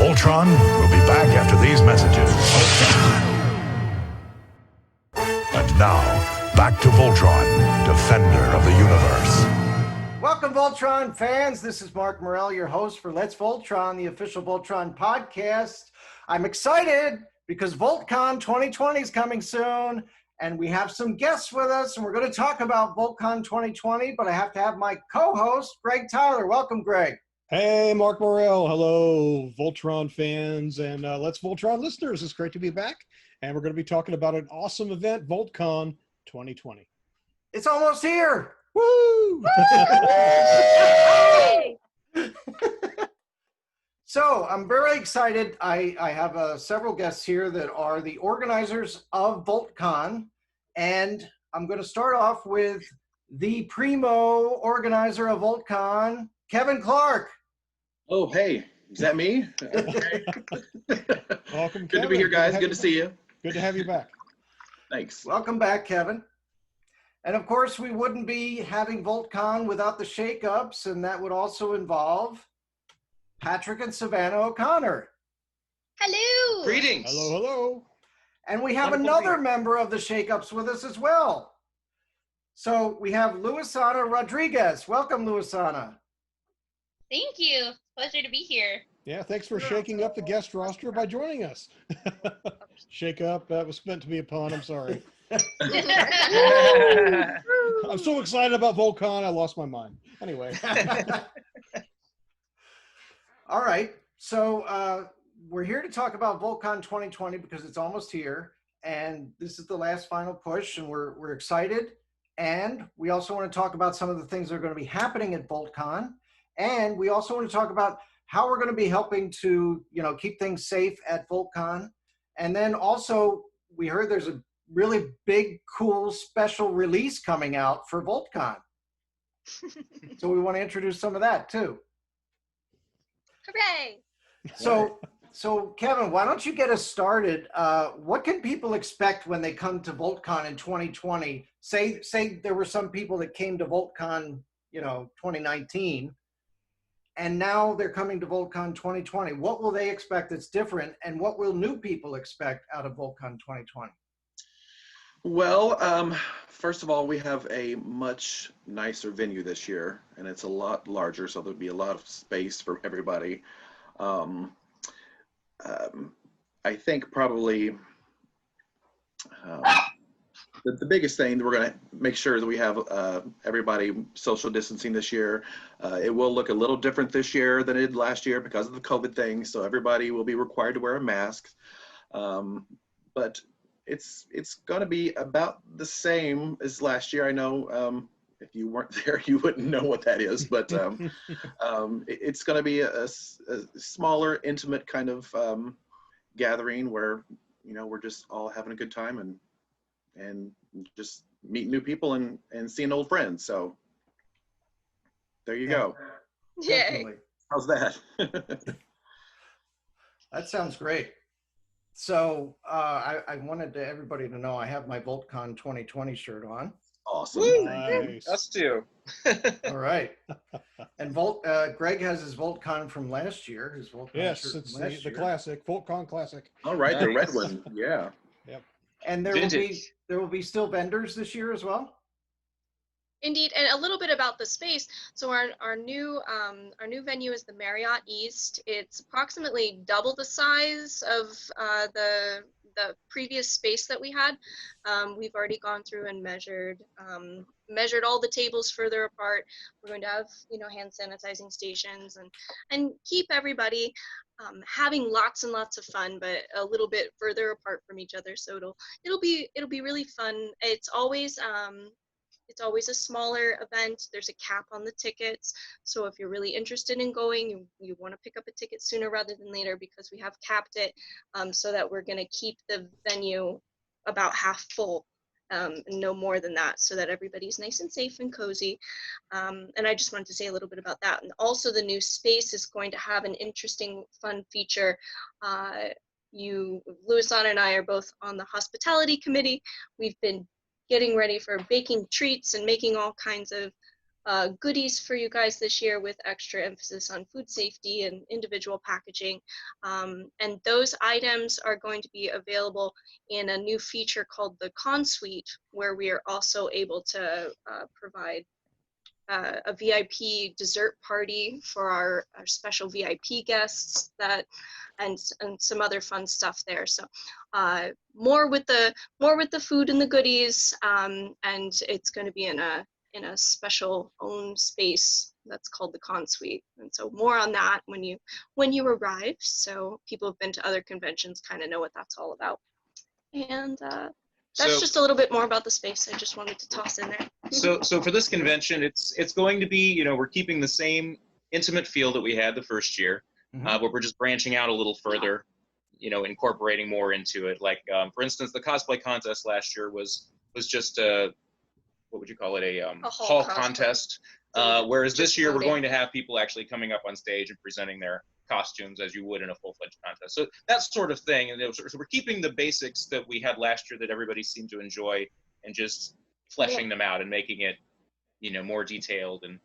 Voltron will be back after these messages. And now, back to Voltron, defender of the universe. Welcome, Voltron fans. This is Mark Morrell, your host for Let's Voltron, the official Voltron podcast. I'm excited because VoltCon 2020 is coming soon, and we have some guests with us, and we're going to talk about VoltCon 2020, but I have to have my co-host, Greg Tyler. Welcome, Greg. Hey, Mark Morrell. Hello, Voltron fans and Let's Voltron listeners. It's great to be back, and we're going to be talking about an awesome event, VoltCon 2020. It's almost here. Woo! So I'm very excited. I have several guests here that are the organizers of VoltCon, and I'm going to start off with the primo organizer of VoltCon, Kevin Clark. Oh, hey, is that me? Okay. Welcome, Good Kevin. to be here, guys. Good to see you. Good to have you back. Thanks. Welcome back, Kevin. And of course, we wouldn't be having VoltCon without the shakeups, and that would also involve Patrick and Savannah O'Connor. Hello. Greetings. Hello, hello. And we have Wonderful another to be member of the shakeups with us as well. So we have Luisanna Rodriguez. Welcome, Luisanna. Thank you. Pleasure to be here. Yeah, thanks for shaking up the guest roster by joining us. Shake up, that was meant to be a pun, I'm sorry. I'm so excited about VoltCon, I lost my mind. Anyway. All right. So we're here to talk about VoltCon 2020 because it's almost here. And this is the last final push, and we're excited. And we also want to talk about some of the things that are going to be happening at VoltCon. And we also want to talk about how we're going to be helping to, keep things safe at VoltCon. And then also, we heard there's a really big, cool, special release coming out for VoltCon. So we want to introduce some of that too. Hooray. So Kevin, why don't you get us started? What can people expect when they come to VoltCon in 2020? Say there were some people that came to VoltCon, 2019, and now they're coming to VoltCon 2020. What will they expect that's different, and what will new people expect out of VoltCon 2020? Well, first of all, we have a much nicer venue this year, and it's a lot larger, so there'll be a lot of space for everybody. I think probably the biggest thing that we're going to make sure that we have everybody social distancing this year. It will look a little different this year than it did last year because of the COVID thing. So everybody will be required to wear a mask. But it's going to be about the same as last year. I know if you weren't there, you wouldn't know what that is. But it's going to be a smaller, intimate kind of gathering where, we're just all having a good time and just meet new people and seeing old friends. So there you go. Yay. How's that? That sounds great. So I wanted everybody to know I have my VoltCon 2020 shirt on. Awesome. Woo! Nice. Us too. All right. And Greg has his VoltCon from last year. His VoltCon Yes, shirt it's from last the year. classic, VoltCon Classic. All right, the red Nice. one. Yeah. And there will be still vendors this year as well. Indeed, and a little bit about the space. So our new venue is the Marriott East. It's approximately double the size of the previous space that we had. We've already gone through and measured all the tables further apart. We're going to have hand sanitizing stations and keep everybody having lots and lots of fun, but a little bit further apart from each other. So it'll be really fun. It's always a smaller event. There's a cap on the tickets. So if you're really interested in going, you want to pick up a ticket sooner rather than later because we have capped it so that we're going to keep the venue about half full, no more than that, so that everybody's nice and safe and cozy. And I just wanted to say a little bit about that. And also the new space is going to have an interesting, fun feature. Luisanna and I are both on the hospitality committee. We've been getting ready for baking treats and making all kinds of goodies for you guys this year with extra emphasis on food safety and individual packaging. And those items are going to be available in a new feature called the Con Suite, where we are also able to provide a VIP dessert party for our special VIP guests and some other fun stuff there. So more with the food and the goodies, and it's going to be in a special owned space that's called the Con Suite. And so more on that when you arrive. So people who've been to other conventions kind of know what that's all about. And that's just a little bit more about the space. I just wanted to toss in there. So for this convention, it's going to be, we're keeping the same intimate feel that we had the first year, but we're just branching out a little further, incorporating more into it. Like, for instance, the cosplay contest last year was just what would you call it, a hall contest, whereas this year we're going to have people actually coming up on stage and presenting their costumes as you would in a full-fledged contest. So that sort of thing. And so we're keeping the basics that we had last year that everybody seemed to enjoy and just fleshing them out and making it, more detailed, and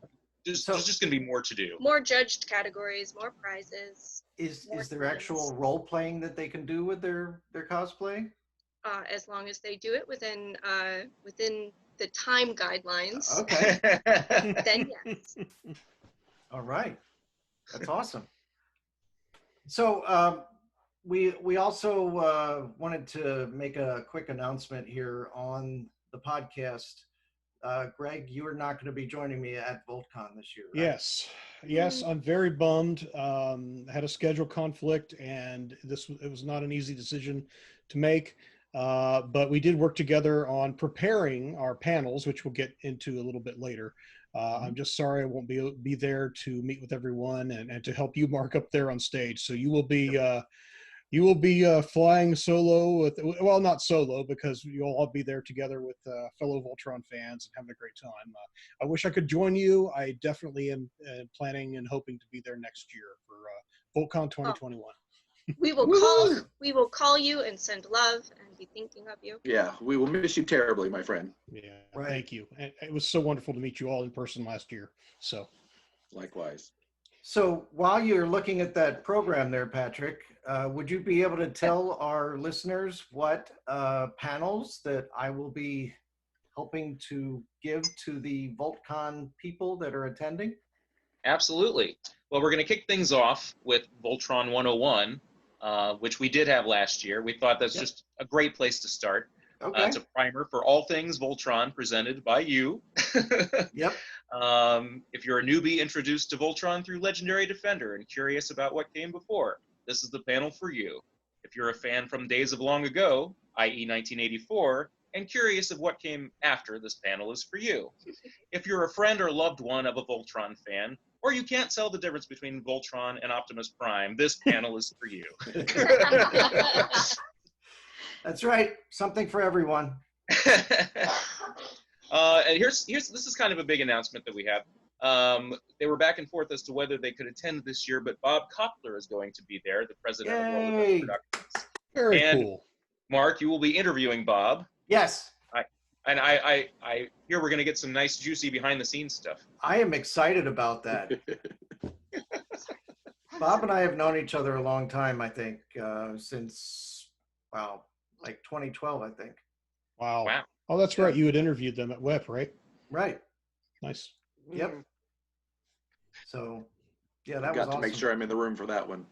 there's just going to be more to do. More judged categories, more prizes. Is there actual role playing that they can do with their cosplay? As long as they do it within the time guidelines. Okay. Then yes. All right. That's awesome. So we also wanted to make a quick announcement here on the podcast. Greg, you are not going to be joining me at VoltCon this year, right? Yes, I'm very bummed. Had a schedule conflict, and it was not an easy decision to make. But we did work together on preparing our panels, which we'll get into a little bit later. I'm just sorry I won't be there to meet with everyone and to help you, Mark, up there on stage. So you will be flying solo with, well, not solo, because you'll all be there together with fellow Voltron fans and having a great time. I wish I could join you. I definitely am planning and hoping to be there next year for VoltCon 2021. We will call you and send love and be thinking of you. Yeah, we will miss you terribly, my friend. Yeah, Right. Thank you. And it was so wonderful to meet you all in person last year. So Likewise. So while you're looking at that program there, Patrick, would you be able to tell our listeners what panels that I will be helping to give to the VoltCon people that are attending? Absolutely. Well, we're going to kick things off with Voltron 101, which we did have last year. We thought that's just a great place to start. Okay. It's a primer for all things Voltron presented by you. Yep. If you're a newbie introduced to Voltron through Legendary Defender and curious about what came before, this is the panel for you. If you're a fan from days of long ago, i.e. 1984, and curious of what came after, this panel is for you. If you're a friend or loved one of a Voltron fan, or you can't tell the difference between Voltron and Optimus Prime, this panel is for you. That's right. Something for everyone. And this is kind of a big announcement that we have. They were back and forth as to whether they could attend this year, but Bob Koppler is going to be there, the president of Robotech Productions. very And cool. Mark, you will be interviewing Bob. Yes. And I hear we're going to get some nice, juicy behind-the-scenes stuff. I am excited about that. Bob and I have known each other a long time, I think, since, wow, like 2012, I think. Wow. Wow. Oh, that's right. You had interviewed them at WEP, right? Right. Nice. Yep. So, yeah, that Got was to awesome. make sure I'm in the room for that one.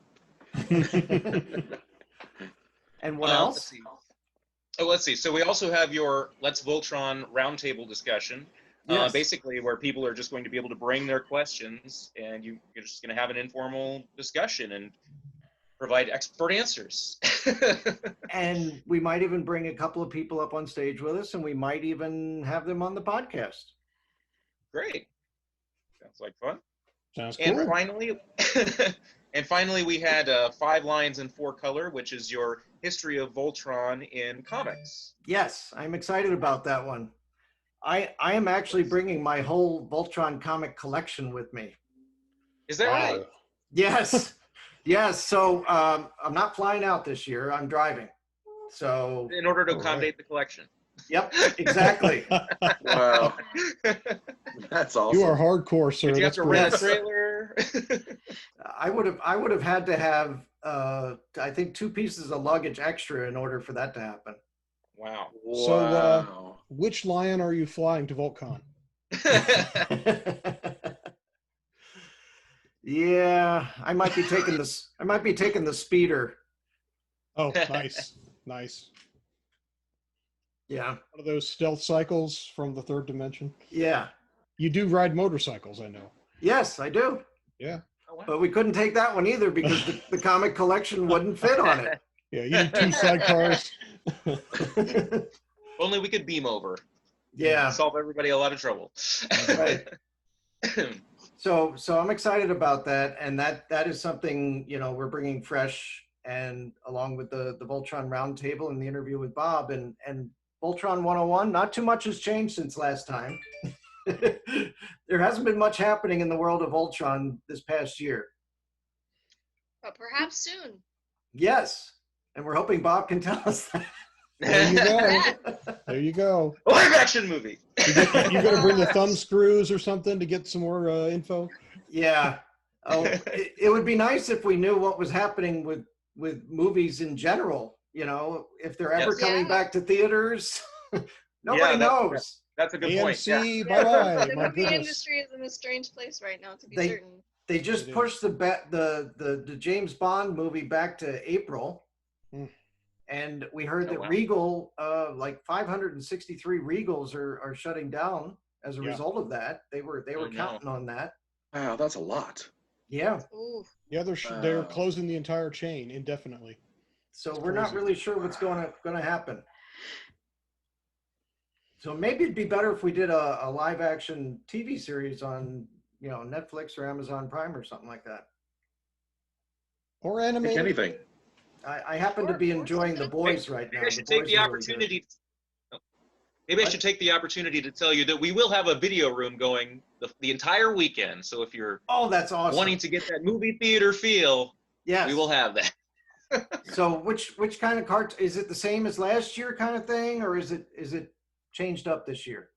And what Let's else? see. Let's see. So we also have your Let's Voltron roundtable discussion, Yes. basically where people are just going to be able to bring their questions, and you're just going to have an informal discussion and provide expert answers. And we might even bring a couple of people up on stage with us, and we might even have them on the podcast. Great. Sounds like fun. Sounds And cool. finally, we had 5 lines in 4 color, which is your history of Voltron in comics. Yes, I'm excited about that one. I am actually bringing my whole Voltron comic collection with me. Is that right? Wow. Yes. Yes. So I'm not flying out this year. I'm driving. So In order to All right. accommodate the collection. Yep, exactly. Wow, that's awesome. You are hardcore, sir. Did you have That's to great. rent a trailer? I would have had to have I think 2 pieces of luggage extra in order for that to happen. Wow. So, Wow. which lion are you flying to VoltCon? Yeah, I might be taking this. I might be taking the speeder. Oh, nice, nice. Yeah, One of those stealth cycles from the third dimension. yeah, You do ride motorcycles, I know. yes, I do. Yeah. Oh, wow. But we couldn't take that one either because the comic collection wouldn't fit on it. Yeah, you need 2 sidecars. Only we could beam over. Yeah, Solve everybody a lot of trouble. right. So I'm excited about that, and that is something we're bringing fresh, and along with the Voltron roundtable and the interview with Bob and Voltron 101. Not too much has changed since last time. There hasn't been much happening in the world of Voltron this past year. But perhaps soon. Yes, and we're hoping Bob can tell us that. There you go. There you go. Live action movie. You got to bring the thumb screws or something to get some more info. Yeah. Oh, it would be nice if we knew what was happening with movies in general. If they're ever Yes. coming Yeah. back to theaters. Nobody Yeah, knows. That's a good point. Yeah. AMC, bye-bye. The My movie goodness. industry is in a strange place right now, to be They- certain. They just It is. pushed the James Bond movie back to April. Hmm. And we heard Oh, that wow. Regal, like 563 Regals are shutting down as a Yeah. result of that. They were Oh, no. counting on that. Wow, that's a lot. Yeah. Ooh. Yeah, they're Wow. closing the entire chain indefinitely. So It's we're not crazy. really sure what's going to happen. So maybe it'd be better if we did a live action TV series on Netflix or Amazon Prime or something like that. Or Pick animated. anything. I happen to be enjoying The Boys right now. Maybe I should take the opportunity. Maybe I What? should take the opportunity to tell you that we will have a video room going the entire weekend. So if you're Oh, that's awesome. wanting to get that movie theater feel, Yes. we will have that. So which kind of cart is it? The same as last year kind of thing, or is it changed up this year?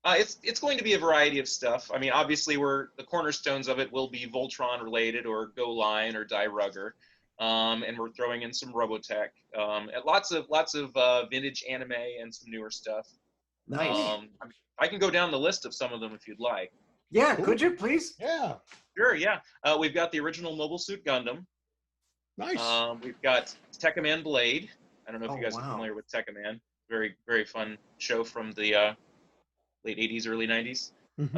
It's going to be a variety of stuff. I mean, obviously, the cornerstones of it will be Voltron related, or Go Line, or Die Rugger, and we're throwing in some Robotech, and lots of vintage anime and some newer stuff. Nice. I can go down the list of some of them if you'd like. Yeah, Cool. could you please? Yeah, Sure, yeah. We've got the original Mobile Suit Gundam. nice. We've got Tekkaman Blade. I don't know if Oh, you guys wow. are familiar with Tekkaman. Very, very fun show from the late 80s, early 90s. Mhm.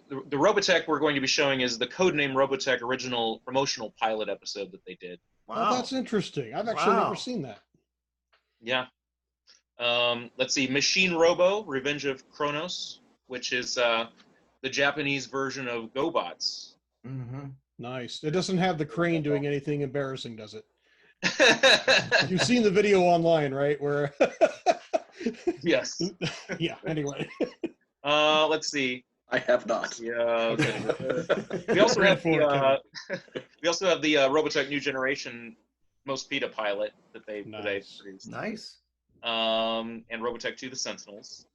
The Robotech we're going to be showing is the Codename Robotech original promotional pilot episode that they did. Wow. Oh, that's interesting. I've actually Wow. never seen that. Yeah. Let's see, Machine Robo, Revenge of Kronos, which is the Japanese version of GoBots. Mm-hmm. Nice. It doesn't have the crane doing anything embarrassing, does it? You've seen the video online, right? Where Yes. yeah, anyway. Let's see. I have not. Yeah. We also have Forward, we also have the Robotech New Generation Most PETA pilot that they Nice. produced. Nice. And Robotech 2: The Sentinels.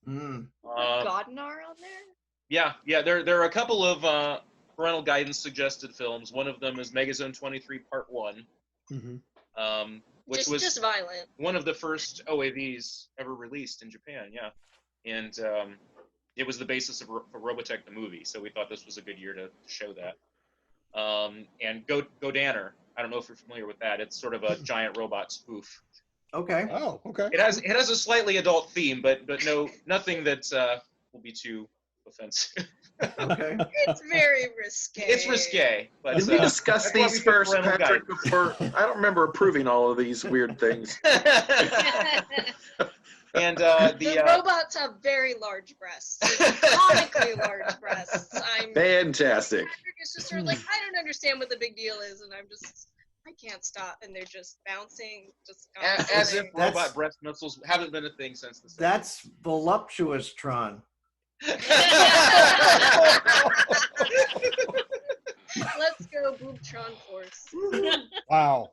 Mm. Godnar on there? Yeah. There are a couple of parental guidance suggested films. One of them is Megazone 23 Part 1, Mm-hmm. which just, was just violent. one of the first OAVs ever released in Japan. Yeah, and it was the basis for Robotech the movie. So we thought this was a good year to show that. And Godanner. I don't know if you're familiar with that. It's sort of a giant robot spoof. Okay. Oh, okay. It has a slightly adult theme, but nothing that will be too offensive. Okay. It's very risque. It's risque, but Did we discuss that's why these we picked first, parental Patrick, guidance. before? I don't remember approving all of these weird things. And the robots have very large breasts. Comically large breasts. Fantastic. Patrick is just sort of like, I don't understand what the big deal is, and I can't stop, and they're just bouncing, just as if That's- robot breast missiles haven't been a thing since the 70s. That's voluptuous, Tron. Let's go, Boobtron Force. Wow.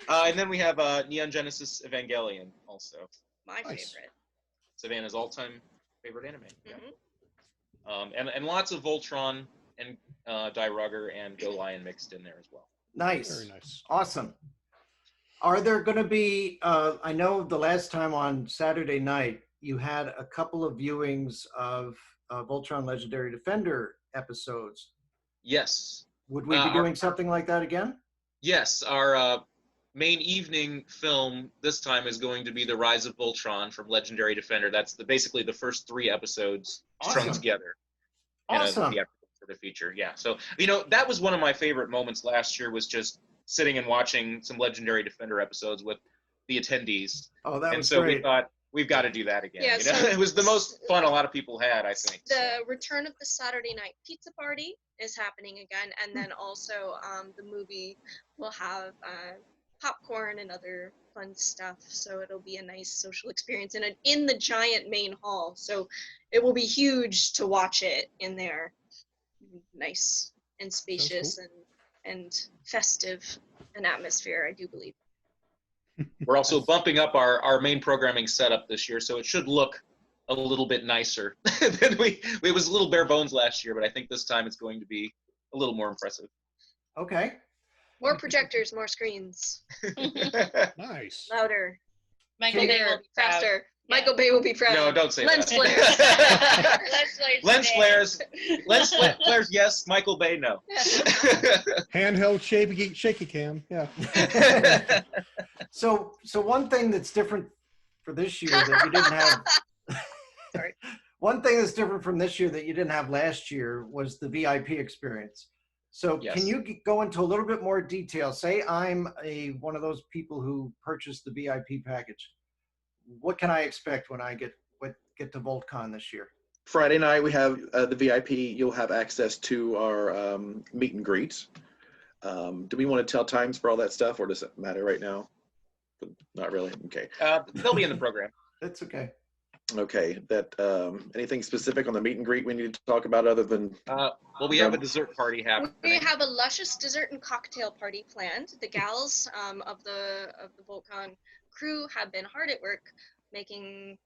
And then we have Neon Genesis Evangelion also. My Nice. favorite. Savannah's all-time favorite anime. Yeah. Mhm. And lots of Voltron and Die Rugger and Go Lion mixed in there as well. Nice. Very nice. Awesome. Are there going to be, I know the last time on Saturday night, you had a couple of viewings of Voltron Legendary Defender episodes. Yes. Would we be doing something like that again? Yes, our main evening film this time is going to be The Rise of Voltron from Legendary Defender. That's basically the first 3 episodes strung Awesome. together. Awesome. In a theatrical sort of feature. Yeah. So, that was one of my favorite moments last year, was just sitting and watching some Legendary Defender episodes with the attendees. Oh, that And was so great. we thought, we've got to do that again. Yeah, so- It was the most fun a lot of people had, I think. The return of the Saturday night pizza party is happening again, and then also the movie will have popcorn and other fun stuff. So it'll be a nice social experience in the giant main hall. So it will be huge to watch it in there. Nice and spacious and festive an atmosphere, I do believe. We're also bumping up our main programming setup this year, so it should look a little bit nicer than it was a little bare bones last year, but I think this time it's going to be a little more impressive. Okay. More projectors, more screens, Nice. louder, Michael Bay bigger, will be proud. faster. Yeah. Michael Bay will be proud. No, don't say Lens that. flares. Lens flares. Lens flares, yes. Michael Bay, no. Handheld shaky cam. Yeah. So one thing that's different for this year that you didn't have. Sorry. One thing that's different from this year that you didn't have last year was the VIP experience. So Yes. can you go into a little bit more detail? Say I'm one of those people who purchased the VIP package. What can I expect when I get to VoltCon this year? Friday night, we have the VIP. You'll have access to our meet and greets. Do we want to tell times for all that stuff, or does it matter right now? Not really. Okay. They'll be in the program. That's okay. Okay. That anything specific on the meet and greet we need to talk about other than? Well, we have a dessert party happening. We have a luscious dessert and cocktail party planned. The gals of the VoltCon crew have been hard at work making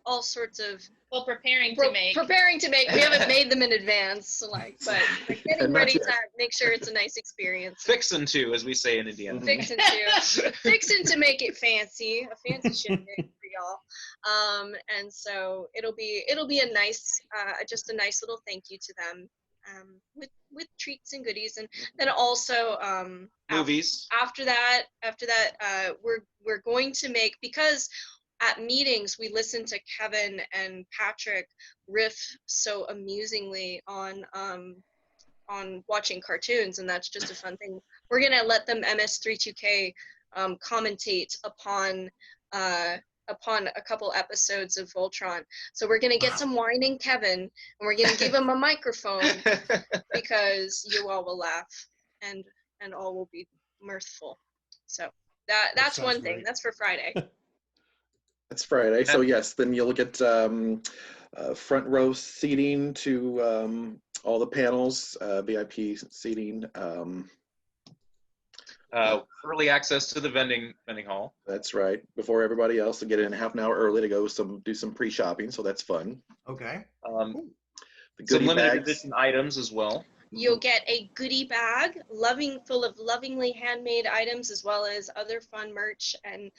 all sorts of Preparing to make. We haven't made them in advance, but they're getting And not ready yet. to make sure it's a nice experience. Fixin' to, as we say in Indiana. Fixing to make it fancy, a fancy shindig for y'all. And so it'll be a nice, just a nice little thank you to them, with treats and goodies, and then also Movies. After that, we're going to make, because at meetings we listen to Kevin and Patrick riff so amusingly on watching cartoons, and that's just a fun thing. We're gonna let them MS32K commentate upon a couple episodes of Voltron. So we're gonna get some whining Kevin, and we're gonna give him a microphone because you all will laugh and all will be mirthful. So that's sounds one thing. great. That's for Friday. That's Friday. So yes, then you'll get front row seating to all the panels, VIP seating. Early access to the vending hall. That's right. Before everybody else, to get in half an hour early to go do some pre-shopping. So that's fun. Okay. The Some goodie limited bags. edition items as well. You'll get a goodie bag full of lovingly handmade items, as well as other fun merch and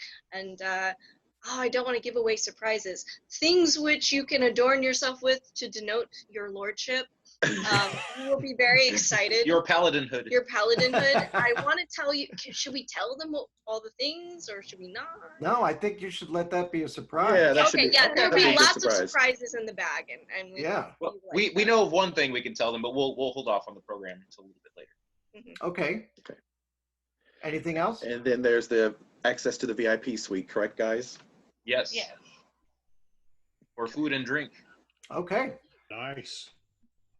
I don't want to give away surprises. Things which you can adorn yourself with to denote your lordship. You will be very excited. Your paladin hood. Your paladin hood. I want to tell you, should we tell them all the things, or should we not? No, I think you should let that be a surprise. Yeah, that should Okay, be. yeah, there'll that'd be a good lots of surprise. surprises in the bag, and we, Yeah. Well, we we like know of one thing we can tell them, but we'll hold off on the program until a little bit later. Okay. Okay. Anything else? And then there's the access to the VIP suite, correct, guys? Yes. Yeah. For food and drink. Okay. Nice.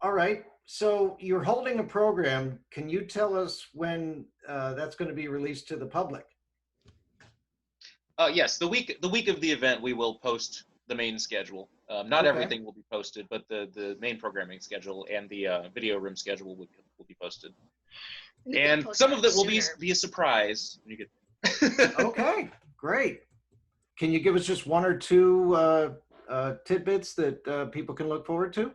All right. So you're holding a program. Can you tell us when that's going to be released to the public? Yes, the week of the event, we will post the main schedule. Not Okay. everything will be posted, but the main programming schedule and the video room schedule will be posted. We can And post some that of it will sooner. be a surprise when you get. Okay. Great. can you give us just one or two tidbits that people can look forward to?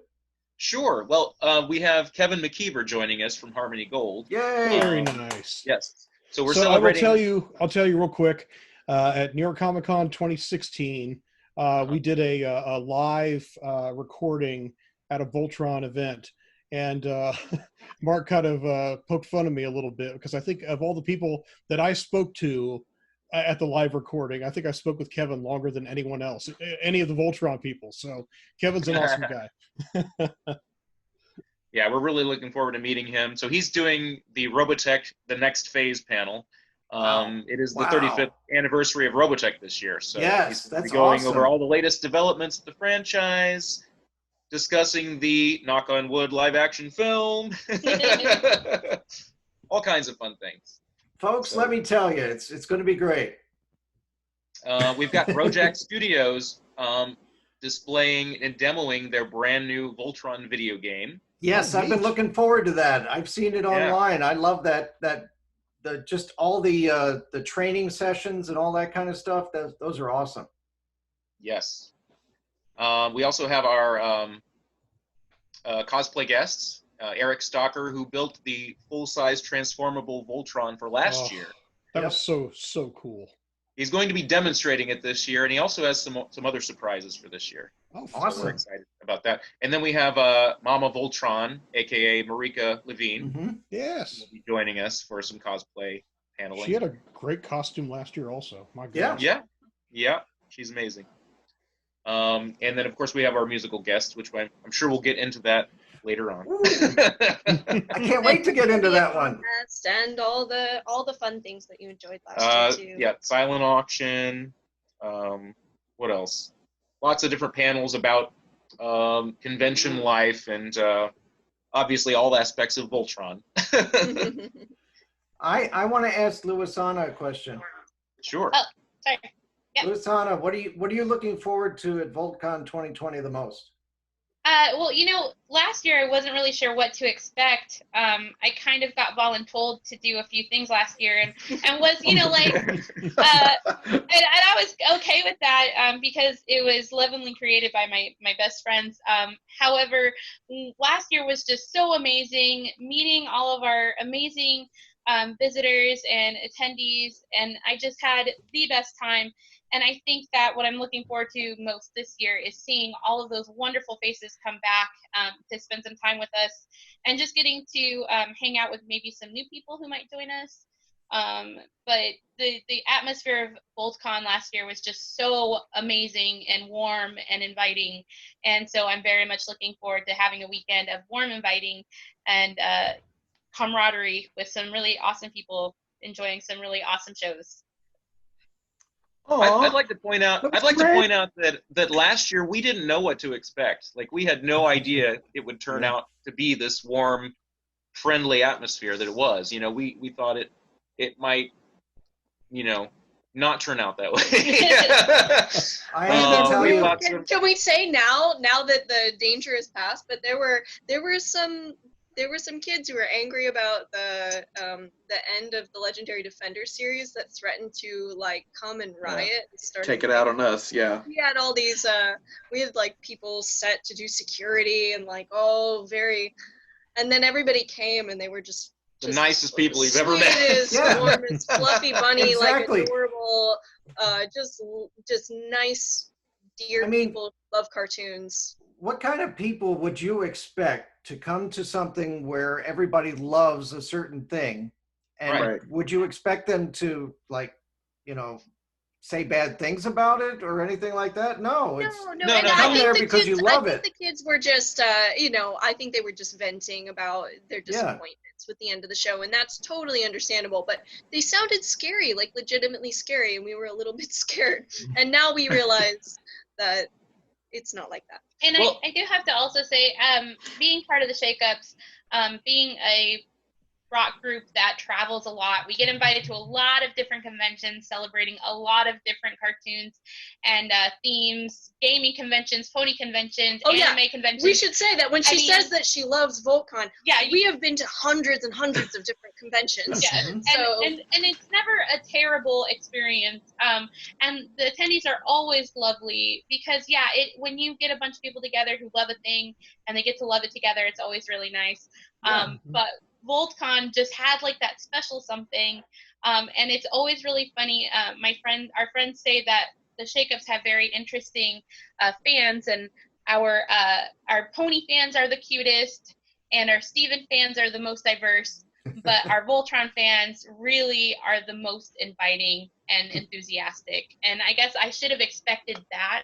Sure. Well, we have Kevin McKeever joining us from Harmony Gold. Yay! Very nice. Yes. So we're So celebrating. I'll tell you real quick. At New York Comic Con 2016, we did a live recording at a Voltron event, and Mark kind of poked fun of me a little bit because I think of all the people that I spoke to at the live recording, I think I spoke with Kevin longer than anyone else, any of the Voltron people. So Kevin's an awesome guy. Yeah, we're really looking forward to meeting him. So he's doing the Robotech The Next Phase panel. It is the 35th anniversary of Robotech this year. So Yes, he's that's going awesome. over all the latest developments of the franchise, discussing the knock on wood live action film, all kinds of fun things. Folks, So- let me tell you, it's going to be great. We've got Rojak Studios displaying and demoing their brand new Voltron video game. Yes, Oh, I've been neat. looking forward to that. I've seen it online. I love that the just all the training sessions and all that kind of stuff. Those are awesome. Yes. We also have our cosplay guests, Eric Stalker, who built the full-size transformable Voltron for last year. That Yep. was so cool. He's going to be demonstrating it this year, and he also has some other surprises for this year. Oh, So Awesome. we're excited about that. And then we have Mama Voltron, aka Marika Levine, Hmm. yes. will be joining us for some cosplay paneling. She had a great costume last year also. My Yeah. goodness. Yeah, she's amazing. And then of course we have our musical guest, which I'm sure we'll get into that later on. Ooh, I can't wait to get into that one. And all the fun things that you enjoyed last year too. Yeah, silent auction. What else? Lots of different panels about convention life and obviously all aspects of Voltron. I want to ask Luisanna a question. Sure. Oh. Sorry. Yeah. Luisanna, what are you looking forward to at VoltCon 2020 the most? Well, last year I wasn't really sure what to expect. I kind of got voluntold to do a few things last year, and was, and I was okay with that because it was lovingly created by my best friends. However, last year was just so amazing, meeting all of our amazing visitors and attendees, and I just had the best time. And I think that what I'm looking forward to most this year is seeing all of those wonderful faces come back to spend some time with us, and just getting to hang out with maybe some new people who might join us. But the atmosphere of VoltCon last year was just so amazing and warm and inviting. And so I'm very much looking forward to having a weekend of warm, inviting, and camaraderie with some really awesome people enjoying some really awesome shows. I'd like to point out that last year we didn't know what to expect. Like, we had no idea it would turn out to be this warm, friendly atmosphere that it was. We thought it might, not turn out that way. I have to tell you, Can we say now that the danger is past? But there were some kids who were angry about the end of the Legendary Defender series that threatened to come and riot and start. Take it out on us, yeah. We had all these we had people set to do security and and then everybody came and they were just the nicest people you've ever met. Sweetest, warmest, fluffy bunny, Exactly. adorable, just nice, dear people who love cartoons. what kind of people would you expect to come to something where everybody loves a certain thing? And Right. would you expect them to say bad things about it or anything like that? No, it's No. No, And no, I come think there the because you kids, love I it. think the kids were just, I think they were just venting about their disappointments with the end of the show, and that's totally understandable. But they sounded scary, legitimately scary, and we were a little bit scared. And now we realize that it's not like that. And I do have to also say, being part of the shakeups, being a rock group that travels a lot. We get invited to a lot of different conventions celebrating a lot of different cartoons and themes, gaming conventions, pony conventions, anime conventions. We should say that when she says that she loves VoltCon, we have been to hundreds and hundreds of different conventions. Yeah, and it's never a terrible experience. And the attendees are always lovely because, when you get a bunch of people together who love a thing and they get to love it together, it's always really nice. But VoltCon just had like that special something, and it's always really funny. Our friends say that the Shakeups have very interesting fans, and our pony fans are the cutest, and our Steven fans are the most diverse, but our Voltron fans really are the most inviting and enthusiastic. And I guess I should have expected that.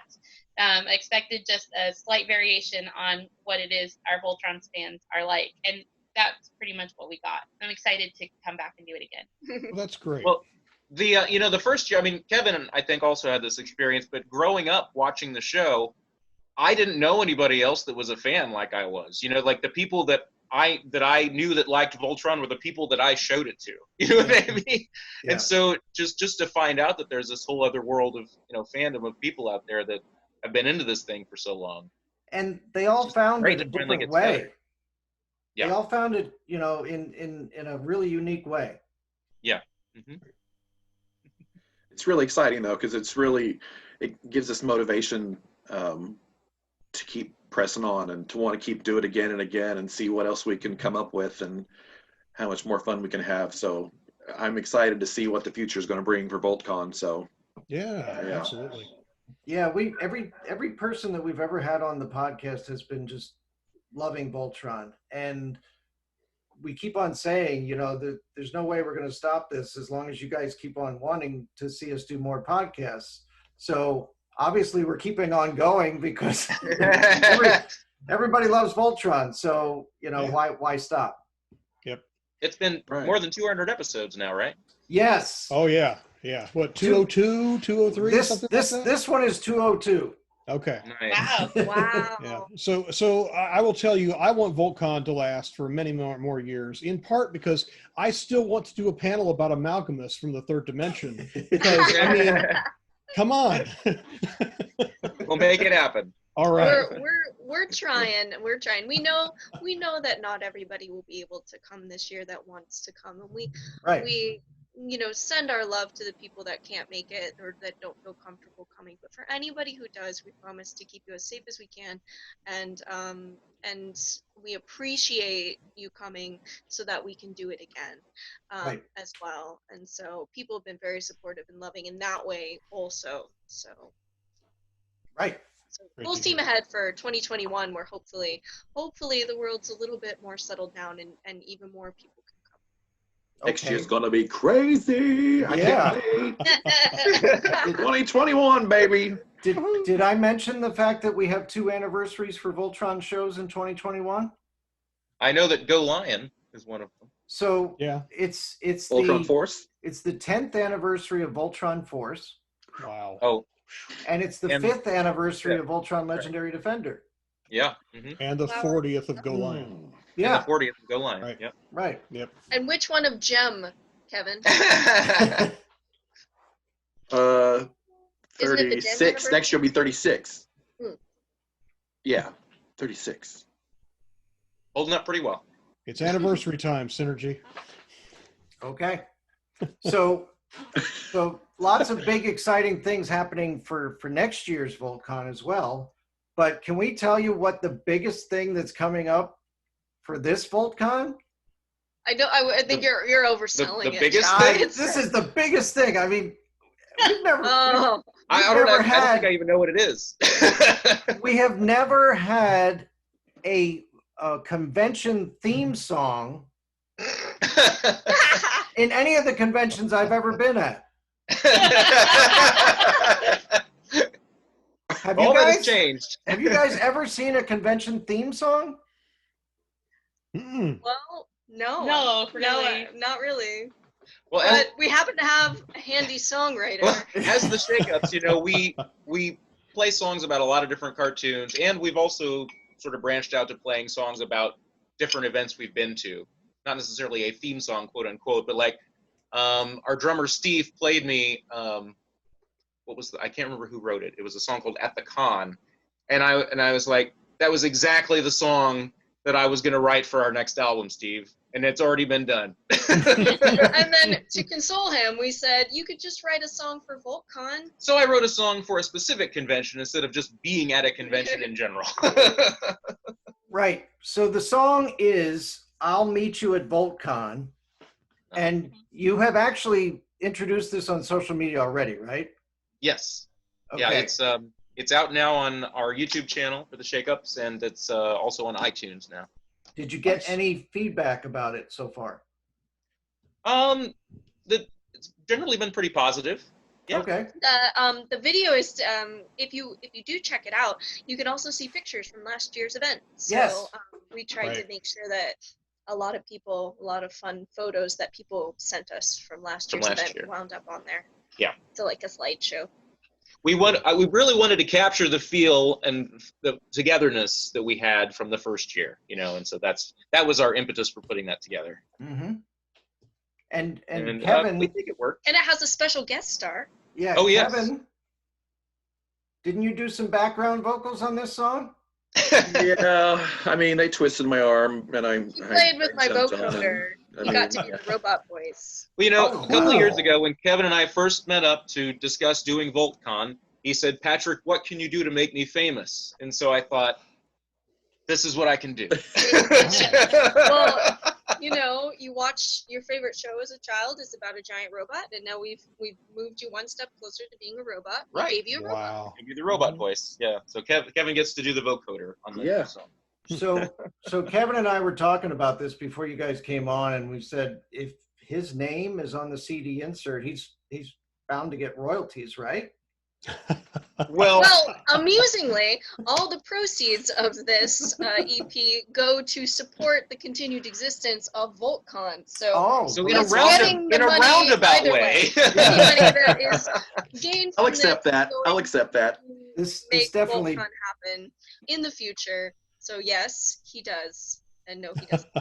Expected just a slight variation on what it is our Voltron fans are like, and that's pretty much what we got. I'm excited to come back and do it again. Well, that's great. Well, the first year, I mean, Kevin, I think, also had this experience, but growing up watching the show, I didn't know anybody else that was a fan like I was. Like the people that I knew that liked Voltron were the people that I showed it to. You know what I mean? Yeah. And so just to find out that there's this whole other world of fandom of people out there that have been into this thing for so long. And they all found it a different way. Together. Yeah. They all found it, in a really unique way. Yeah. Mm-hmm. It's really exciting though, because it gives us motivation to keep pressing on and to want to keep do it again and again and see what else we can come up with and how much more fun we can have. So I'm excited to see what the future is going to bring for VoltCon. So yeah, absolutely. Yeah, every person that we've ever had on the podcast has been just loving Voltron, and we keep on saying, that there's no way we're going to stop this as long as you guys keep on wanting to see us do more podcasts. So obviously we're keeping on going because everybody loves Voltron. So, why stop? Yep. It's been more than 200 episodes now, right? Yes. Oh yeah. Yeah. What, 202, 203? This one is 202. Okay. Nice. Wow. Yeah. So I will tell you, I want VoltCon to last for many more years, in part because I still want to do a panel about Amalgamus from the Third Dimension. Because, come on. We'll make it happen. All right. We're trying. We're trying. We know that not everybody will be able to come this year that wants to come, and we send our love to the people that can't make it or that don't feel comfortable coming. But for anybody who does, we promise to keep you as safe as we can, and we appreciate you coming so that we can do it again as well. And so people have been very supportive and loving in that way also. So So full steam ahead for 2021, where hopefully the world's a little bit more settled down and even more people can come. Next year's gonna be crazy. I can't wait. 2021, baby. Did I mention the fact that we have 2 anniversaries for Voltron shows in 2021? I know that Go Lion is one of them. So it's Voltron Force. It's the 10th anniversary of Voltron Force. Wow. Oh. And it's the 5th anniversary of Voltron Legendary Defender. Yeah. Mm-hmm. And the 40th of Go Lion. Yeah. And the 40th of Go Lion. Right. Yep. Right. Yep. And which one of Gem, Kevin? 36. Next year will be 36. Yeah, 36. Holding up pretty well. It's anniversary time, Synergy. Okay. So lots of big exciting things happening for next year's VoltCon as well. But can we tell you what the biggest thing that's coming up for this VoltCon? I think you're overselling the it. biggest thing? This is the biggest thing. I mean, we've never. I don't think I even know what it is. We have never had a convention theme song in any of the conventions I've ever been at. Have you guys ever seen a convention theme song? Well, no, really. not really. Well, but we happen to have a handy songwriter. Well, as the Shakeups, we play songs about a lot of different cartoons, and we've also sort of branched out to playing songs about different events we've been to. not necessarily a theme song, quote unquote, but like our drummer Steve played me. I can't remember who wrote it. It was a song called "At the Con," and I was like, that was exactly the song that I was gonna write for our next album, Steve, and it's already been done. And then to console him, we said, you could just write a song for VoltCon. So I wrote a song for a specific convention instead of just being at a convention in general. Right. So the song is "I'll Meet You at VoltCon," and you have actually introduced this on social media already, right? Yes. Okay. Yeah, it's out now on our YouTube channel for the Shakeups, and it's also on iTunes now. Did you get any feedback about it so far? It's generally been pretty positive. Yeah. Okay. The video is, if you do check it out, you can also see pictures from last year's event. So Yes. We tried to Right. make sure that a lot of fun photos that people sent us from last From year's last event year. wound up on there. Yeah. So like a slideshow. We really wanted to capture the feel and the togetherness that we had from the first year, and so that was our impetus for putting that together. Mm-hmm. And And Kevin, we think it worked. And it has a special guest star. yeah, Oh, yes. Kevin, didn't you do some background vocals on this song? Yeah, I mean, they twisted my arm, and I Played with my jumped on vocoder. I You got to mean, do the robot voice. Well, Oh, a couple of years wow. ago when Kevin and I first met up to discuss doing VoltCon, he said, "Patrick, what can you do to make me famous?" And so I thought, this is what I can do. Well, you watch your favorite show as a child is about a giant robot, and now we've moved you one step closer to being a robot. We Right. gave you a robot. Wow. Give you the robot voice. Yeah. So Kevin gets to do the vocoder on the Yeah. song. So Kevin and I were talking about this before you guys came on, and we said if his name is on the CD insert, he's bound to get royalties, right? Well, Well, amusingly, all the proceeds of this EP go to support the continued existence of VoltCon. So Oh, so well, in a that's getting the roundabout money either way. any money that is gained I'll from accept this that. is I'll going accept that. to This make definitely VoltCon happen in the future. So yes, he does, and no, he doesn't.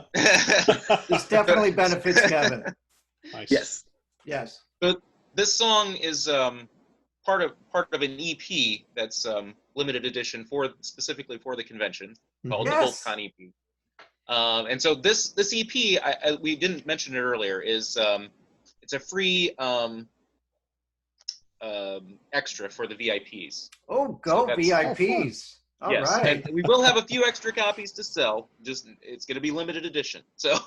this definitely benefits Kevin. Nice. Yes. Yes. This song is part of an EP that's limited edition specifically for the convention called Yes. the VoltCon EP. And so this EP, we didn't mention it earlier, is it's a free extra for the VIPs. Oh, go that's- VIPs. All Yes, right. and we will have a few extra copies to sell. Just it's going to be limited edition. So,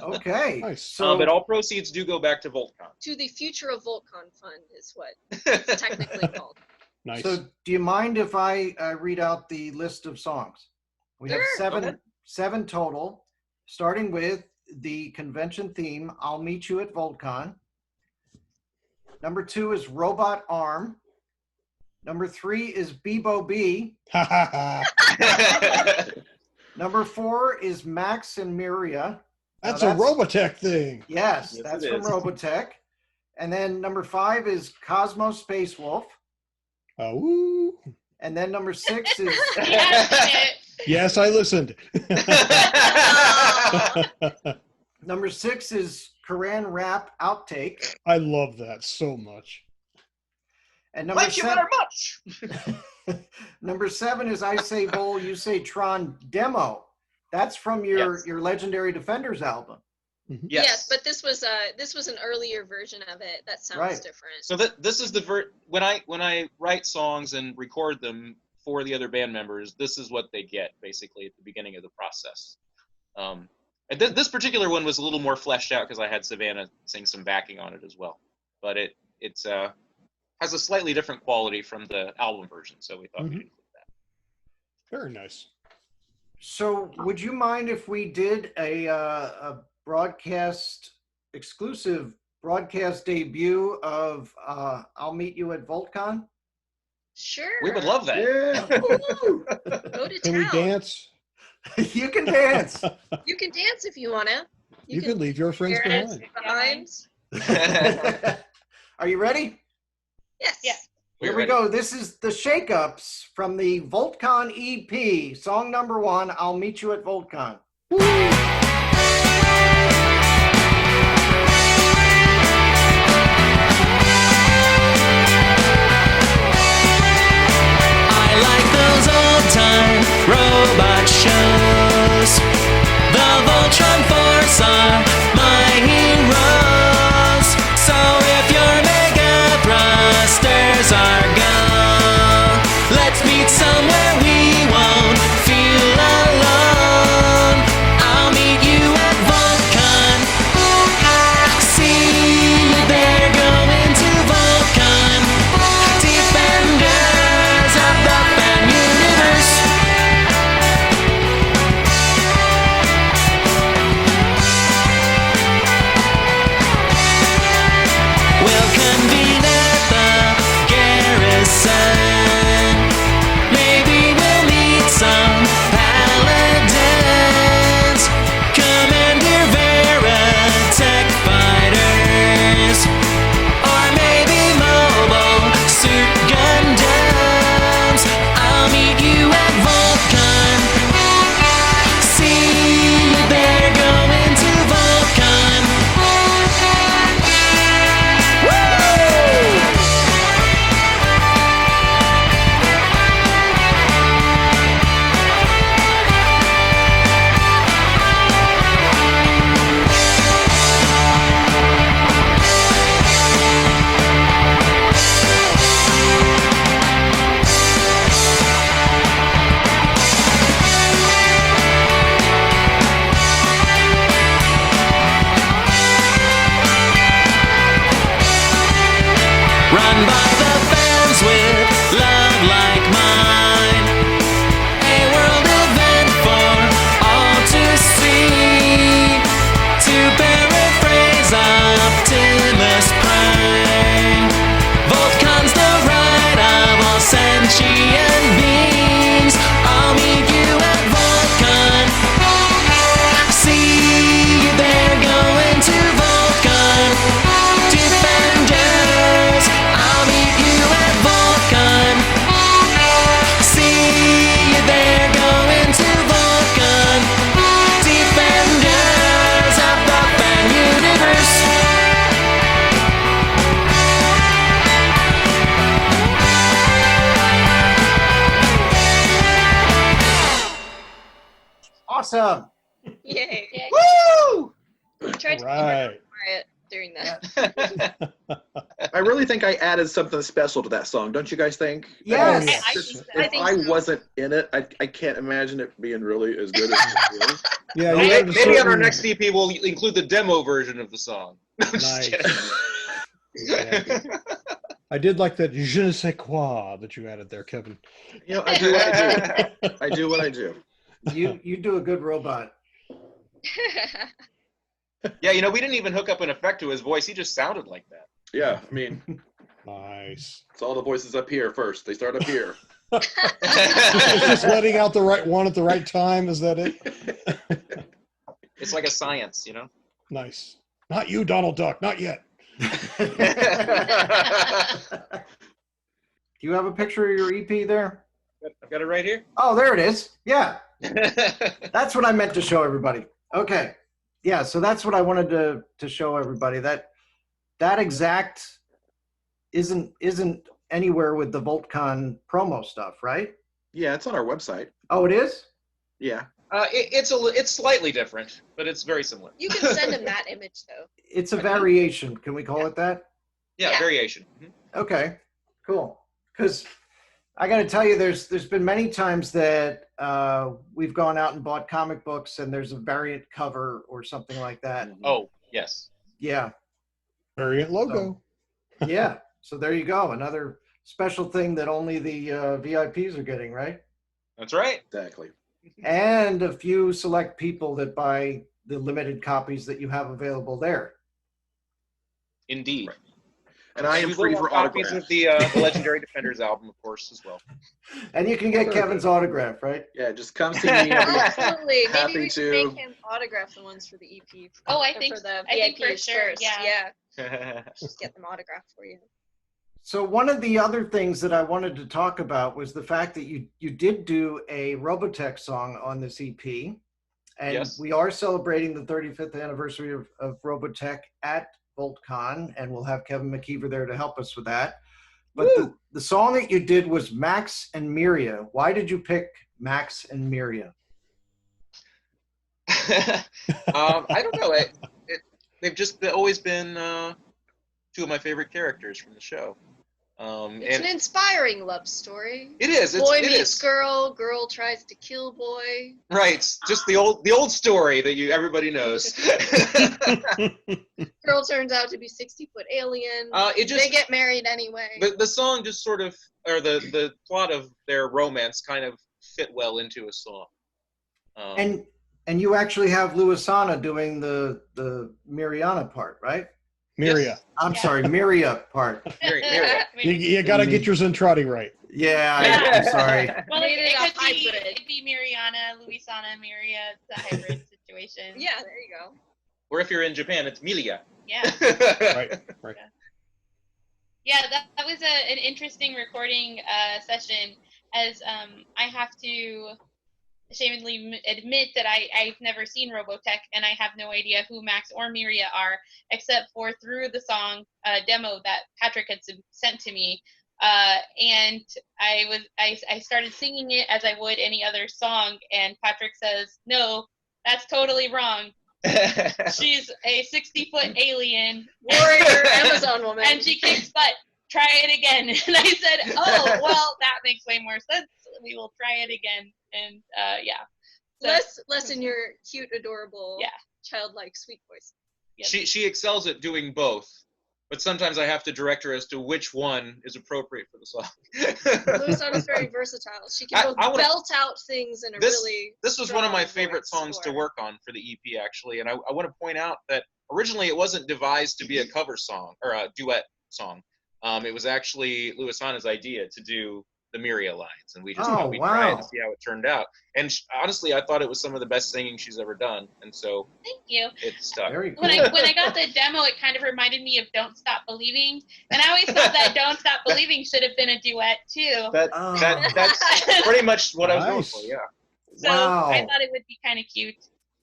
Okay. Nice. So but all proceeds do go back to VoltCon. To the Future of VoltCon Fund is what it's technically called. Nice. So, do you mind if I read out the list of songs? We have Sure. seven total, starting with the convention theme, "I'll Meet You at VoltCon." Number 2 is "Robot Arm." Number 3 is "Bebo B." Number 4 is "Max and Miria." That's Now a Robotech thing. Yes, Yes, that's it from is. Robotech. And then number 5 is "Cosmo Space Wolf." Woo. And then number 6 is Yes, I listened. number 6 is "Koran Rap Outtake." I love that so much. And number Thank you 7, very much. number 7 is "I Say Vol, You Say Tron" demo. That's from your Legendary Defenders album. Yes, but this was an earlier version of it. That sounds Right. different. So this is when I write songs and record them for the other band members, this is what they get basically at the beginning of the process. And this particular one was a little more fleshed out because I had Savannah sing some backing on it as well. But it has a slightly different quality from the album version, so we thought we'd include that. Very nice. So would you mind if we did a exclusive broadcast debut of "I'll Meet You at VoltCon"? Sure. We would love that. Yeah. Woo! Go to Can we town. dance? You can dance. You can dance if you wanna. You can leave your friends share behind. it behind. Are you ready? Yes. Yeah. Here we go. This is the Shakeups from the VoltCon EP. Song number 1, "I'll Meet You at VoltCon." Woo. run by the fans with love like mine. A world event for all to see. To paraphrase Optimus Prime, VoltCon's the ride of all sentient beings. I'll meet you at VoltCon. See you there, going to VoltCon. Defenders, I'll meet you at VoltCon. See you there, going to VoltCon. Defenders of the fan universe. Awesome. Yay. Woo! I tried to Right. keep it quiet during that. I really think I added something special to that song. Don't you guys think? Yes. I think so. I If think I so. wasn't in it, I can't imagine it being really as good as it is. Yeah, you Maybe, had a maybe on our certain- next EP we'll include the demo version of the song. I'm just Nice. kidding. Yeah. I did like that je ne sais quoi that you added there, Kevin. You know, I do what I do. I do what I do. You do a good robot. Yeah, you know, we didn't even hook up an effect to his voice. He just sounded like that. Yeah, I mean, Nice. it's all the voices up here first. They start up here. It's just letting out the right one at the right time. Is that it? It's like a science, you know? Nice. Not you, Donald Duck. Not yet. Do you have a picture of your EP there? I've got it right here. Oh, there it is. Yeah, that's what I meant to show everybody. Okay. Yeah, so that's what I wanted to show everybody. That exact isn't anywhere with the VoltCon promo stuff, right? Yeah, it's on our website. Oh, it is? Yeah. It's slightly different, but it's very similar. You can send him that image though. It's a variation. Can we call it that? Yeah, Yeah. variation. Mhm. Okay, cool. Because I got to tell you, there's been many times that we've gone out and bought comic books and there's a variant cover or something like that. Oh, yes. Yeah, Variant logo. yeah. So there you go. Another special thing that only the VIPs are getting, right? That's right. Exactly. And a few select people that buy the limited copies that you have available there. Indeed. Right. And I am We free will for have copies autographs. of the Legendary Defenders album, of course, as well. And you can get Kevin's autograph, right? Yeah, just come see me. I'll be Absolutely. Maybe happy we should to. make him autograph the ones for the EP. Oh, I or think for the I think for VIPs sure, first. yeah. Just get them autographed for you. So one of the other things that I wanted to talk about was the fact that you did do a Robotech song on this EP. And Yes. we are celebrating the 35th anniversary of Robotech at VoltCon, and we'll have Kevin McKeever there to help us with that. But the song that you did was Max and Miria. Why did you pick Max and Miria? I don't know. They've just always been two of my favorite characters from the show. It's And an inspiring love story. it is. Boy It meets is. girl, girl tries to kill boy. Right. Just the old story that everybody knows. Girl turns out to be 60-foot alien. It just They get married anyway. the song just sort of, or the plot of their romance kind of fit well into a song. And you actually have Luisanna doing the Miriana part, right? Miria. I'm sorry, Miria part. You got to get your Zentradi right. Yeah, Yeah. I'm sorry. Well, Made it a it could be, hybrid. it'd be Mariana, Luisanna, Miria. It's a hybrid situation. Yeah, there you go. Or if you're in Japan, it's Milia. Yeah. Right. Right. Yeah, that was an interesting recording session, as I have to ashamedly admit that I've never seen Robotech, and I have no idea who Max or Miria are, except for through the song demo that Patrick had sent to me. And I started singing it as I would any other song, and Patrick says, "No, that's totally wrong. She's a 60-foot alien Warrior Amazon woman. and she kicks butt. Try it again." And I said, "Oh, well, that makes way more sense. We will try it again." And yeah. So, less in your cute, adorable, Yeah. childlike, sweet voice. Yes. She excels at doing both. but sometimes I have to direct her as to which one is appropriate for the song. Luisanna's very versatile. She can both belt out things in a really. This was one of my favorite strong songs score. to work on for the EP, actually, and I want to point out that originally it wasn't devised to be a cover song or a duet song. It was actually Luisanna's idea to do the Miria lines, and we just thought we'd try it and see how it turned out. And honestly, I thought it was some of the best singing she's ever done, and so thank you. it stuck. Very cool. When I got the demo, it kind of reminded me of "Don't Stop Believing," and I always thought that "Don't Stop Believing" should have been a duet too. That's pretty much what I was going for. Yeah. So I thought it would be kind of cute.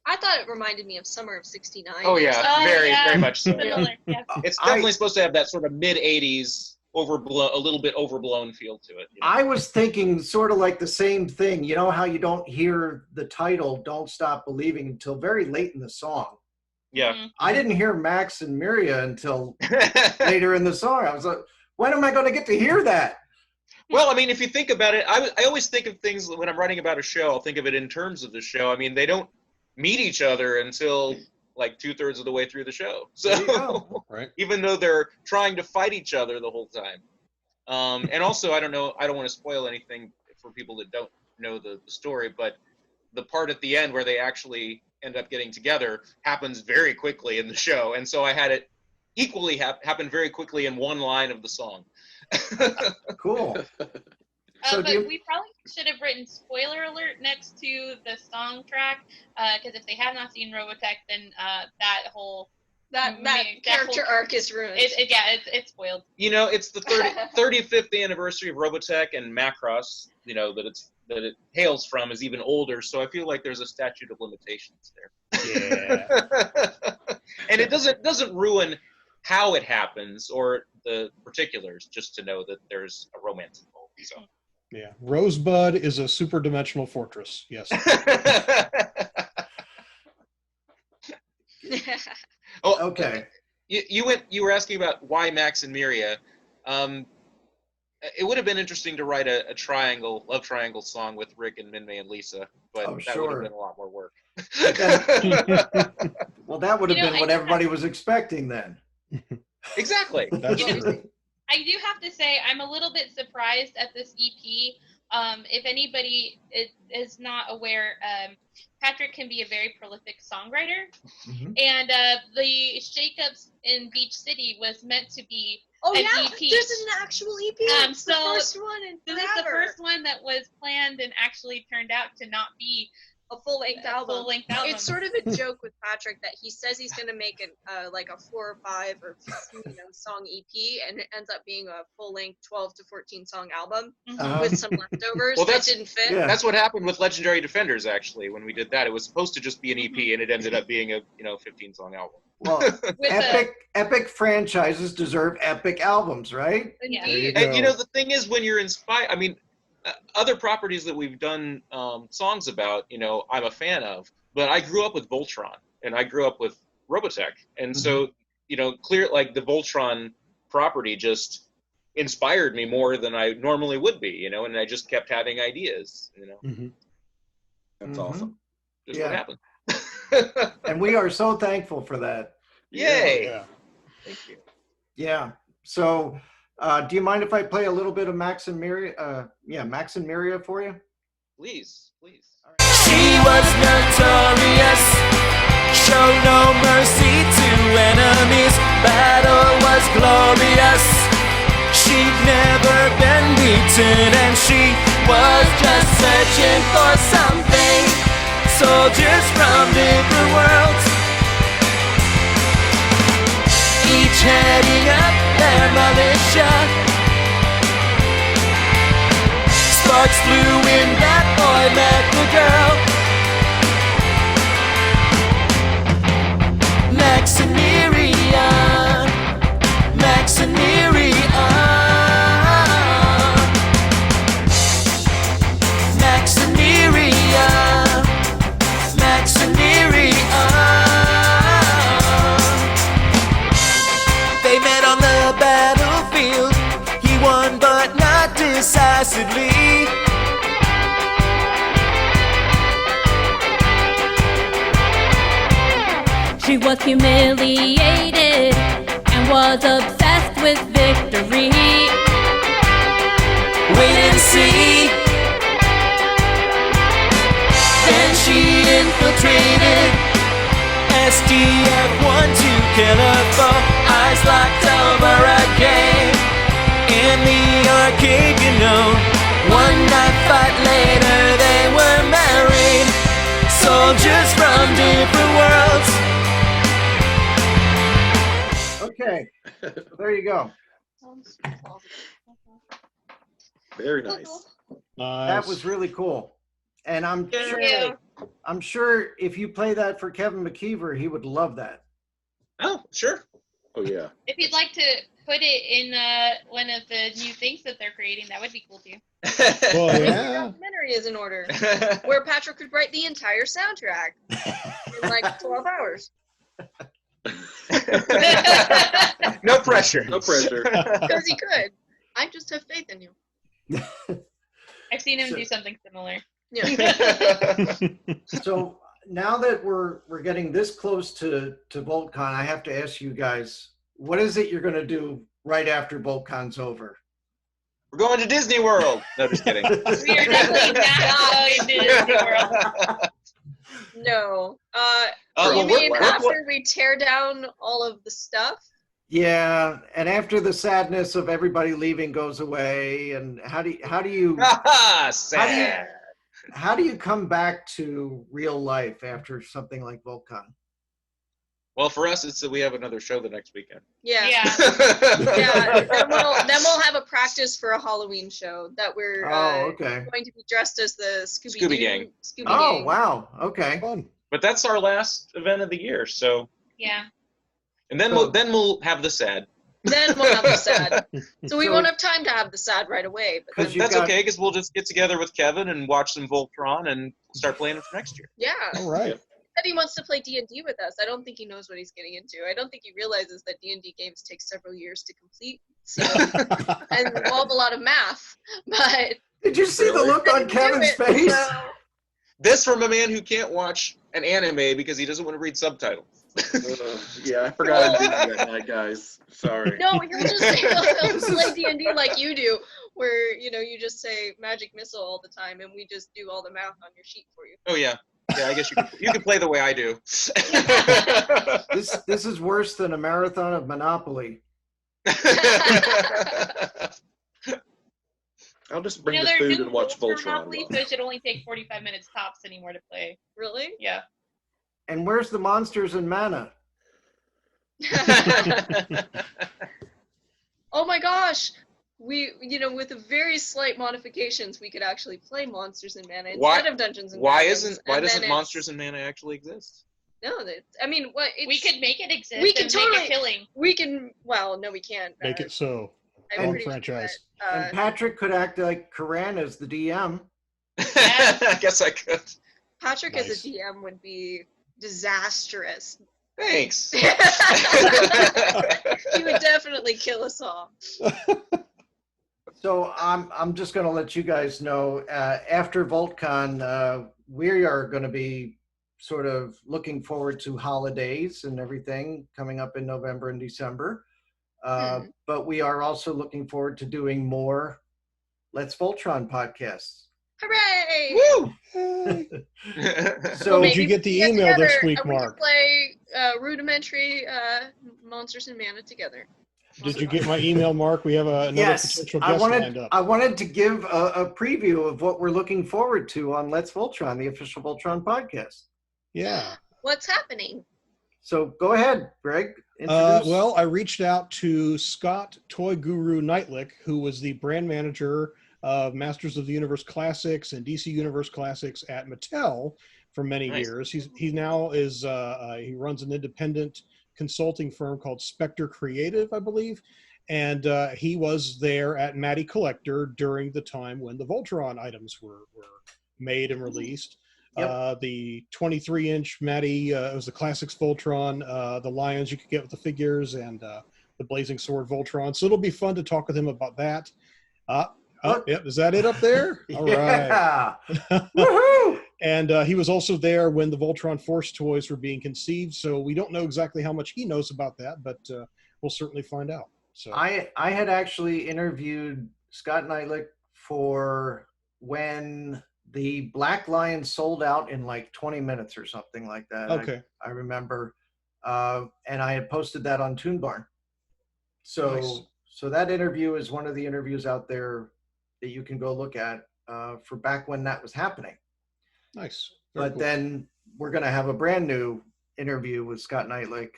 I thought it reminded me of Summer of '69. Oh yeah, very much so. Similar, yeah. It's definitely supposed to have that sort of mid '80s a little bit overblown feel to it. You know? I was thinking sort of like the same thing. You know how you don't hear the title "Don't Stop Believing" until very late in the song. Yeah. Mm-hmm. I didn't hear Max and Miria until later in the song. I was like, when am I going to get to hear that? Well, I mean, if you think about it, I always think of things when I'm writing about a show. I'll think of it in terms of the show. I mean, they don't meet each other until like 2/3 of the way through the show. So Right. even though they're trying to fight each other the whole time. And also, I don't want to spoil anything for people that don't know the story, but the part at the end where they actually end up getting together happens very quickly in the show. And so I had it equally happen very quickly in one line of the song. Cool. So But we probably should have written "spoiler alert" next to the song track, because if they have not seen Robotech, then that whole character arc is ruined. It's spoiled. You know, it's the 35th anniversary of Robotech, and Macross, you know, that it hails from is even older. So I feel like there's a statute of limitations there. Yeah. And it doesn't ruin how it happens or the particulars, just to know that there's a romance involved. So. Yeah. Rosebud is a super dimensional fortress. Yes. Oh, Okay. You were asking about why Max and Miria. It would have been interesting to write a love triangle song with Rick and Minmay and Lisa, but that would have been a lot more work. Well, that would have been what everybody was expecting then. Exactly. That's true. I do have to say I'm a little bit surprised at this EP. If anybody is not aware, Patrick can be a very prolific songwriter, and the Shakeups in Beach City was meant to be an EP. This is an actual EP. So the first one in this is the first one that was planned and actually turned out to not be a full-length album. It's sort of a joke with Patrick that he says he's going to make like a 4 or 5 or song EP, and it ends up being a full-length 12 to 14 song album with some leftovers that didn't fit. Yeah. That's what happened with Legendary Defenders, actually, when we did that. It was supposed to just be an EP, and it ended up being a 15-song album. Well, epic franchises deserve epic albums, right? Indeed. And the thing is, when you're inspired, I mean, other properties that we've done songs about, I'm a fan of, but I grew up with Voltron and I grew up with Robotech. And so, clear, like the Voltron property just inspired me more than I normally would be, and I just kept having ideas, That's awesome. Just what happened. And we are so thankful for that. Yay. Yeah. Thank you. Yeah. So, do you mind if I play a little bit of Max and Miria? Max and Miria for you. Please. She was notorious, showed no mercy to enemies. Battle was glorious. She'd never been beaten, and she was just searching for something. Soldiers from different worlds, each heading up their militia. Sparks flew when that boy met the girl. Maximilian, Maximilian, Maximilian, Maximilian. They met on the battlefield. He won, but not decisively. She was humiliated and was obsessed with victory. Wait and see. Then she infiltrated SDF-1 to kill her foe. Eyes locked over a game in the arcade, you know. One night fight later, they were married. Soldiers from different worlds. Okay, there you go. Very nice. That was really cool. And I'm Thank sure if you play that for Kevin McKeever, he would love that. Oh, sure. Oh yeah. If you'd like to put it in one of the new things that they're creating, that would be cool too. Well, Maybe a yeah. documentary is in order, where Patrick could write the entire soundtrack in like 12 hours. No pressure. No pressure. Because he could. I just have faith in you. I've seen him So- do something similar. Yeah. So now that we're getting this close to VoltCon, I have to ask you guys, what is it you're going to do right after VoltCon's over? We're going to Disney World. No, just kidding. We are definitely not going to Disney World. No. well, You mean we're- after we tear down all of the stuff? Yeah, and after the sadness of everybody leaving goes away, and how do you Sad. how do you come back to real life after something like VoltCon? Well, for us, it's that we have another show the next weekend. Yeah. Yeah. Yeah. Then we'll have a practice for a Halloween show that we're Okay. going to be dressed as the Scooby Gang. Scooby Oh, Gang. wow. Okay. Fun. But that's our last event of the year, so Yeah. and then So- we'll have the sad. Then we'll have the sad. So we So- won't have time to have the sad right away. But 'Cause then, you- That's got- okay, because we'll just get together with Kevin and watch some Voltron and start playing it for next year. yeah. All right. Said he wants to play D&D with us. I don't think he knows what he's getting into. I don't think he realizes that D&D games take several years to complete, so and involve a lot of math. But Did you see the Really? look on didn't do Kevin's it, face? so- This from a man who can't watch an anime because he doesn't want to read subtitles. Yeah, I forgot to do that night, guys. Sorry. No, he'll just say, he'll play D&D like you do, where you just say magic missile all the time, and we just do all the math on your sheet for you. Oh yeah, yeah. I guess you can play the way I do. This is worse than a marathon of Monopoly. I'll just bring You know, the there are food new and watch rules for Voltron. Monopoly, so it should only take 45 minutes tops anymore to play. Really? Yeah. And where's the monsters and mana? Oh my gosh! We, with a very slight modifications, we could actually play Monsters and Mana Why- instead of Dungeons and why Dragons. doesn't Monsters and Mana actually exist? No, I mean, what? We could make it exist we can and totally- make a killing. We can. Well, no, we can't. Make it so. I'm And pretty sure franchise. that, And Patrick could act like Karan as the DM. I guess I could. Patrick as Nice. a DM would be disastrous. Thanks. He would definitely kill us all. So I'm just going to let you guys know, after VoltCon, we are going to be sort of looking forward to holidays and everything coming up in November and December. But we are also looking forward to doing more Let's Voltron podcasts. Hooray! Woo! So Did you get the we email this together week, and we can Mark? play rudimentary Monsters and Mana together. Did you get my email, Mark? We have another yes, potential I guest lined wanted up. I wanted to give a preview of what we're looking forward to on Let's Voltron, the official Voltron podcast. Yeah. What's happening? So go ahead, Greg. Introduce. Well, I reached out to Scott Toy Guru Knightlick, who was the brand manager of Masters of the Universe Classics and DC Universe Classics at Mattel for many Nice. years. He now is he runs an independent consulting firm called Spectre Creative, I believe, and he was there at Matty Collector during the time when the Voltron items were made and released. Yep. The 23-inch Matty, it was the Classics Voltron, the Lions you could get with the figures, and the Blazing Sword Voltron. So it'll be fun to talk with him about that. Yep, is that it up there? All right. Yeah. Woohoo! And he was also there when the Voltron Force toys were being conceived, so we don't know exactly how much he knows about that, but we'll certainly find out. So I had actually interviewed Scott Neitlich for when the Black Lion sold out in like 20 minutes or something like that. okay, I remember, and I had posted that on Toon Barn. So Nice. so that interview is one of the interviews out there that you can go look at for back when that was happening. nice. Very But cool. then we're going to have a brand new interview with Scott Neitlich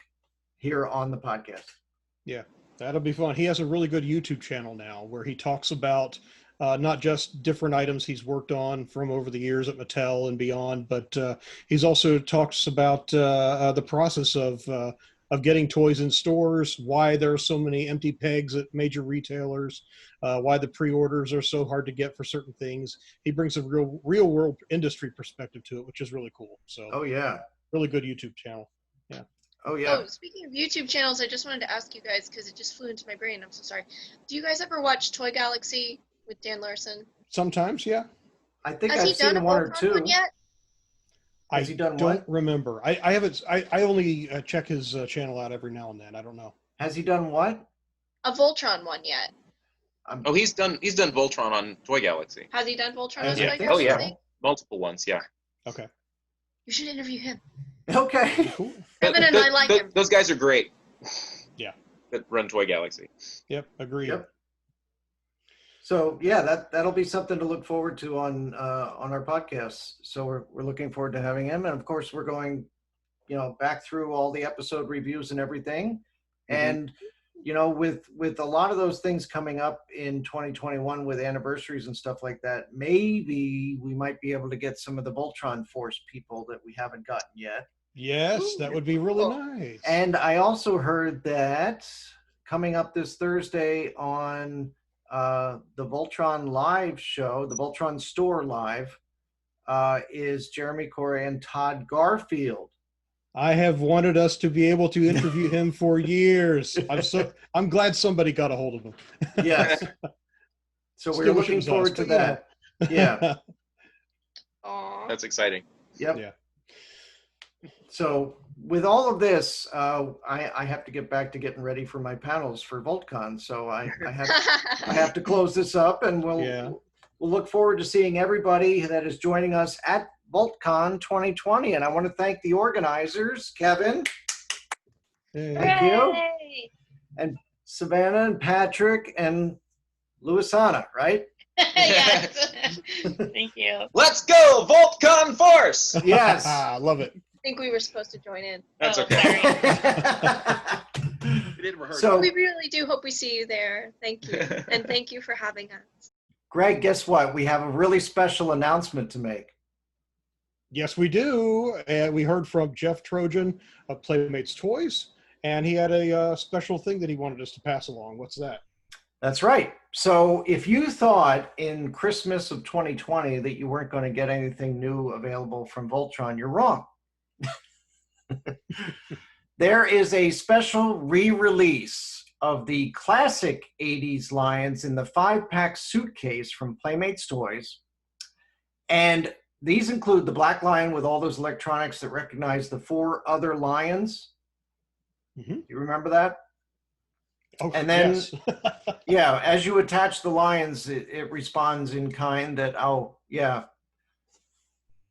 here on the podcast. Yeah, that'll be fun. He has a really good YouTube channel now where he talks about not just different items he's worked on from over the years at Mattel and beyond, but he's also talks about the process of getting toys in stores, why there are so many empty pegs at major retailers, why the pre-orders are so hard to get for certain things. He brings a real world industry perspective to it, which is really cool. So Oh yeah. really good YouTube channel. Oh yeah. Oh, speaking of YouTube channels, I just wanted to ask you guys, because it just flew into my brain. I'm so sorry. Do you guys ever watch Toy Galaxy with Dan Larson? Sometimes, yeah. I think Has I've he done seen a one or Voltron two. one yet? Has he done don't what? remember. I haven't. I only check his channel out every now and then. I don't know. Has he done what? A Voltron one yet? Oh, he's done Voltron on Toy Galaxy. Has he done Voltron on Yeah. Toy Oh Galaxy? yeah, multiple ones. Yeah. Okay. You should interview him. Okay. Cool. Kevin and I like him. Those guys are great. Yeah. That run Toy Galaxy. Yep. Agreed. Yep. So yeah, that'll be something to look forward to on our podcast. So we're looking forward to having him, and of course we're going, back through all the episode reviews and everything, and with a lot of those things coming up in 2021 with anniversaries and stuff like that, maybe we might be able to get some of the Voltron Force people that we haven't gotten yet. Yes, that would be really Cool. nice. And I also heard that coming up this Thursday on the Voltron Live show, the Voltron Store Live, is Jeremy Corey and Todd Garfield. I have wanted us to be able to interview him for years. I'm glad somebody got a hold of him. Yes. So Still we're wish it looking was us, forward to but, that. Yeah. Aw. That's exciting. Yep. Yeah. So with all of this, I have to get back to getting ready for my panels for VoltCon. So I have to close this up, and we'll look forward to seeing everybody that is joining us at VoltCon 2020. And I want to thank the organizers, Kevin, Hey. thank you, Hooray! and Savannah and Patrick and Luisanna, right? Yes. Thank you. Let's go, VoltCon Force! Yes. I love it. I think we were supposed to join in. That's Oh, okay. sorry. We didn't rehearse. So- We really do hope we see you there. Thank you. And thank you for having us. Greg, guess what? We have a really special announcement to make. Yes, we do. And we heard from Jeff Trojan of Playmates Toys, and he had a special thing that he wanted us to pass along. What's that? That's right. So if you thought in Christmas of 2020 that you weren't going to get anything new available from Voltron, you're wrong. There is a special re-release of the classic 80s Lions in the 5-pack suitcase from Playmates Toys. And these include the Black Lion with all those electronics that recognize the 4 other lions. Mhm. You remember that? Oh, And then- yes. Yeah, as you attach the lions, it responds in kind that, oh, yeah,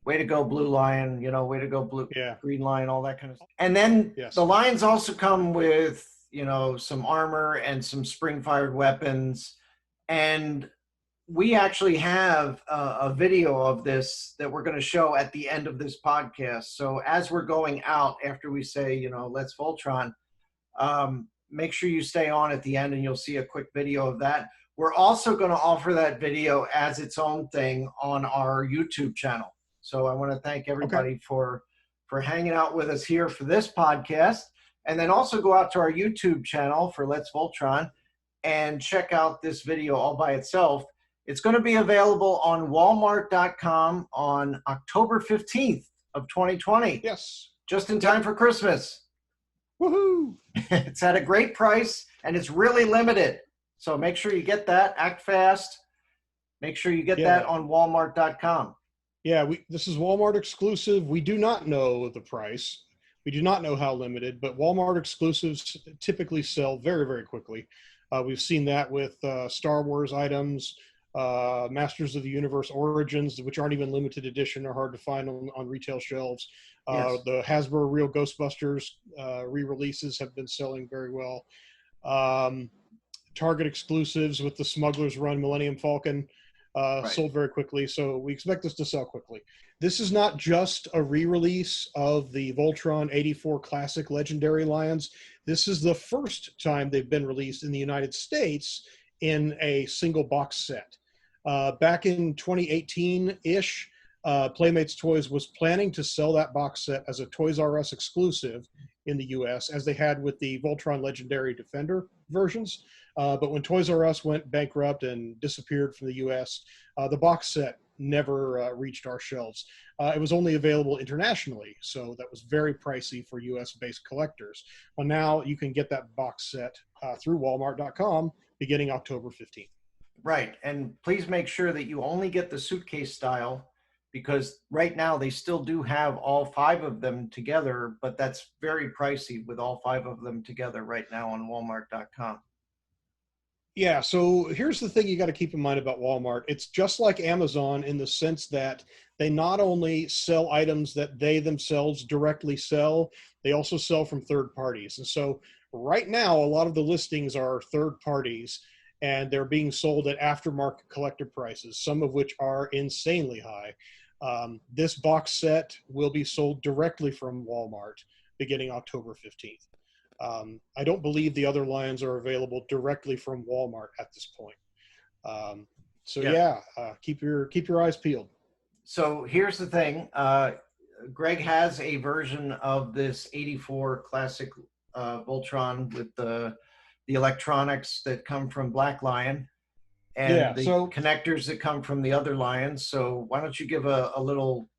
way to go, blue lion, way to go, blue, Yeah. green lion, all that kind of stuff. And then Yes. the lions also come with, some armor and some spring-fired weapons. And we actually have a video of this that we're going to show at the end of this podcast. So as we're going out, after we say, let's Voltron, make sure you stay on at the end and you'll see a quick video of that. We're also going to offer that video as its own thing on our YouTube channel. So I want to thank everybody for hanging out with us here for this podcast. And then also go out to our YouTube channel for Let's Voltron and check out this video all by itself. It's going to be available on Walmart.com on October 15th of 2020, Yes. just in time for Christmas. Woohoo! It's at a great price and it's really limited. So make sure you get that, act fast. Make sure you get Yeah. that on Walmart.com. Yeah, this is Walmart exclusive. We do not know the price. We do not know how limited, but Walmart exclusives typically sell very, very quickly. We've seen that with Star Wars items, Masters of the Universe Origins, which aren't even limited edition, are hard to find on retail shelves. Yes. The Hasbro Real Ghostbusters re-releases have been selling very well. Target exclusives with the Smuggler's Run Millennium Falcon sold very quickly, so we expect this to sell quickly. This is not just a re-release of the Voltron 84 Classic Legendary Lions. This is the first time they've been released in the United States in a single box set. Back in 2018-ish, Playmates Toys was planning to sell that box set as a Toys R Us exclusive in the US, as they had with the Voltron Legendary Defender versions. But when Toys R Us went bankrupt and disappeared from the US, the box set never reached our shelves. It was only available internationally, so that was very pricey for US-based collectors. Well, now you can get that box set through Walmart.com beginning October 15th. Right, and please make sure that you only get the suitcase style, because right now they still do have all 5 of them together, but that's very pricey with all 5 of them together right now on Walmart.com. Yeah, so here's the thing you got to keep in mind about Walmart. It's just like Amazon in the sense that they not only sell items that they themselves directly sell, they also sell from third parties. And so right now, a lot of the listings are third parties, and they're being sold at aftermarket collector prices, some of which are insanely high. This box set will be sold directly from Walmart beginning October 15th. I don't believe the other lines are available directly from Walmart at this point. Keep your eyes peeled. So here's the thing. Greg has a version of this 84 Classic Voltron with the electronics that come from Black Lion and the connectors that come from the other lions. So why don't you give a little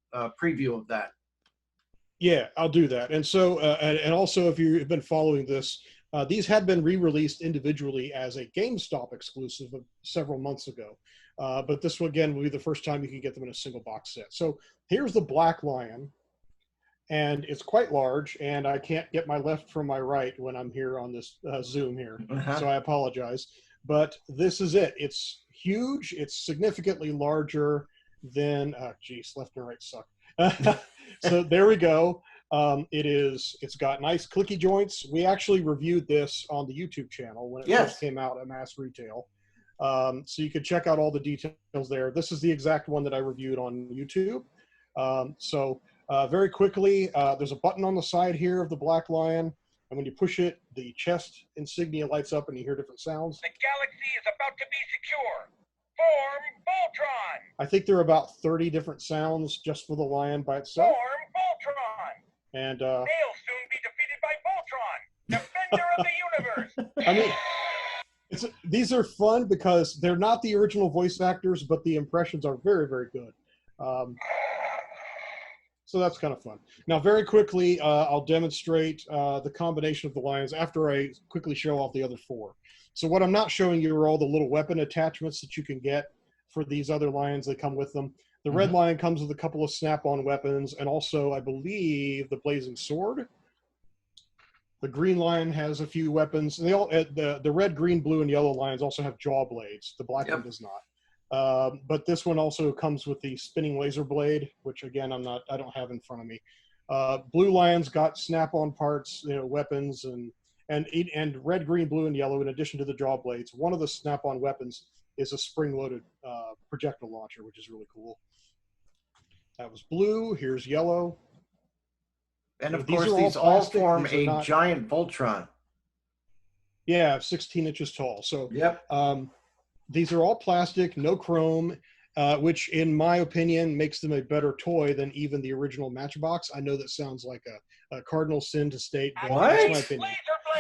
preview of that? Yeah, I'll do that. And so, and also, if you've been following this, these had been re-released individually as a GameStop exclusive several months ago. But this one, again, will be the first time you can get them in a single box set. So here's the Black Lion, and it's quite large, and I can't get my left from my right when I'm here on this Zoom here. So I apologize. But this is it. It's huge. It's significantly larger than, left and right suck. So there we go. It's got nice clicky joints. We actually reviewed this on the YouTube channel when it first came out at mass retail. So you could check out all the details there. This is the exact one that I reviewed on YouTube. Very quickly, there's a button on the side here of the Black Lion. And when you push it, the chest insignia lights up and you hear different sounds. The galaxy is about to be secure. Form Voltron! I think there are about 30 different sounds just for the lion by itself. Form Voltron! And they'll soon be defeated by Voltron, defender of the universe! I mean, these are fun because they're not the original voice actors, but the impressions are very, very good. So that's kind of fun. Now, very quickly, I'll demonstrate the combination of the lions after I quickly show off the other 4. So what I'm not showing you are all the little weapon attachments that you can get for these other lions that come with them. The red lion comes with a couple of snap-on weapons, and also, I believe, the blazing sword. The green lion has a few weapons. They all, the red, green, blue, and yellow lions also have jaw blades. The black one does not. But this one also comes with the spinning laser blade, which again I don't have in front of me. Blue lions got snap-on parts, weapons, and red, green, blue, and yellow. In addition to the jaw blades, one of the snap-on weapons is a spring-loaded projectile launcher, which is really cool. That was blue. Here's yellow. And of course, these all form a giant Voltron. Yeah, 16 inches tall. So these are all plastic, no chrome, which in my opinion makes them a better toy than even the original Matchbox. I know that sounds like a cardinal sin to state, but that's my opinion.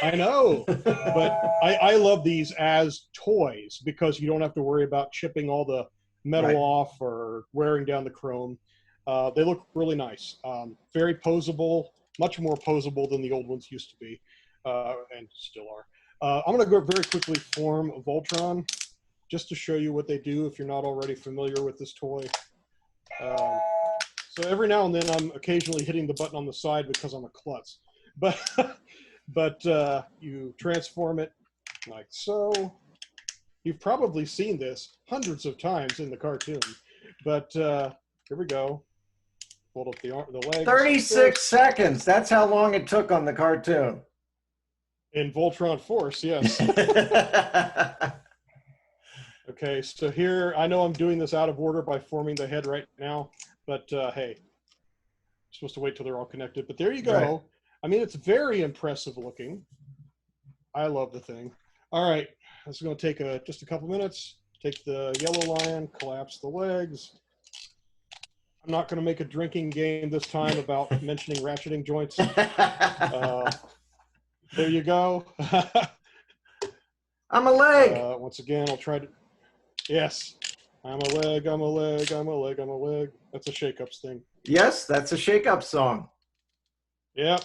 I know, but I love these as toys because you don't have to worry about chipping all the metal off or wearing down the chrome. They look really nice. Very posable, much more posable than the old ones used to be, and still are. I'm going to go very quickly form Voltron just to show you what they do if you're not already familiar with this toy. So every now and then I'm occasionally hitting the button on the side because I'm a klutz. But you transform it like so. You've probably seen this hundreds of times in the cartoon. But here we go. Hold up the legs. 36 seconds. That's how long it took on the cartoon. In Voltron Force, yes. Okay, so here, I know I'm doing this out of order by forming the head right now, but hey, I'm supposed to wait till they're all connected. But there you go. Right. I mean, it's very impressive looking. I love the thing. All right, this is going to take just a couple minutes. Take the yellow lion, collapse the legs. I'm not going to make a drinking game this time about mentioning ratcheting joints. There you go. I'm a leg. Once again, I'll try to. Yes, I'm a leg. I'm a leg. I'm a leg. I'm a leg. That's a Shake-Ups thing. Yes, that's a Shake-Up song. Yep.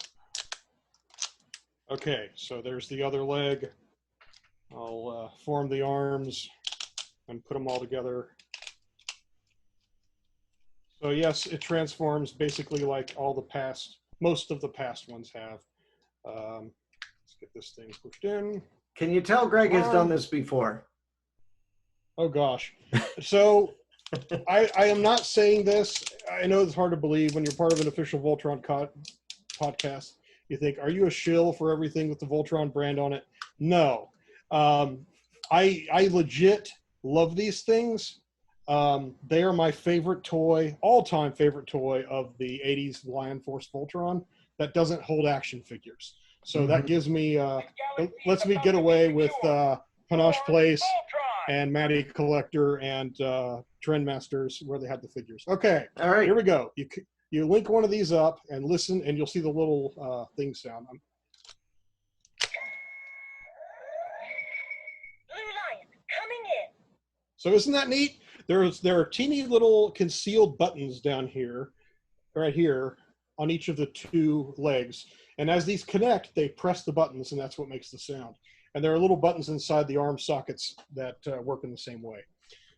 Okay, so there's the other leg. I'll form the arms and put them all together. So yes, it transforms basically like most of the past ones have. Let's get this thing pushed in. Can you tell Greg has done this before? Oh gosh. So I am not saying this. I know it's hard to believe when you're part of an official Voltron podcast. You think, are you a shill for everything with the Voltron brand on it? No. I legit love these things. They are my favorite toy, all-time favorite toy of the 80s Lion Force Voltron that doesn't hold action figures. So that gives me, lets me get away with Panache Place and Matty Collector and Trendmasters where they had the figures. Okay, All right. here we go. You link one of these up and listen, and you'll see the little thing sound. So isn't that neat? There are teeny little concealed buttons down here, right here, on each of the two legs. And as these connect, they press the buttons, and that's what makes the sound. And there are little buttons inside the arm sockets that work in the same way.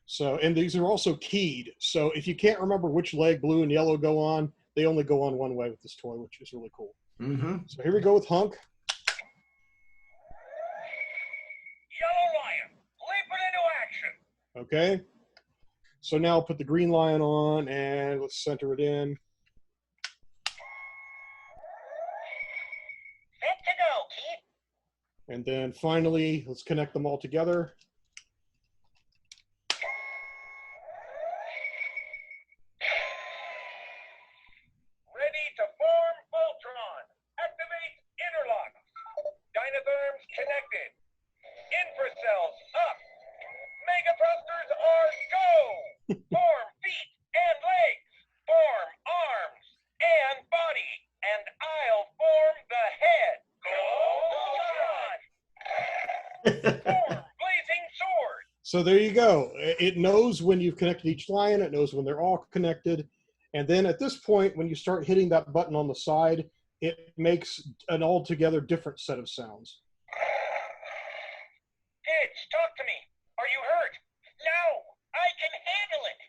So, and these are also keyed. So if you can't remember which leg blue and yellow go on, they only go on one way with this toy, which is really cool. Mm-hmm. So here we go with Hunk. Yellow lion, leaping into action. Okay. So now I'll put the green lion on, and let's center it in. Set to go, kid. And then finally, let's connect them all together. Ready to form Voltron. Activate interlock. Dynatherms connected. Infracells up. Mega thrusters are go. Form feet and legs. Form arms and body. And I'll form the head. Go Voltron. Form blazing sword. So there you go. It knows when you've connected each lion. It knows when they're all connected. And then at this point, when you start hitting that button on the side, it makes an altogether different set of sounds. Kids, talk to me. Are you hurt? No, I can handle it.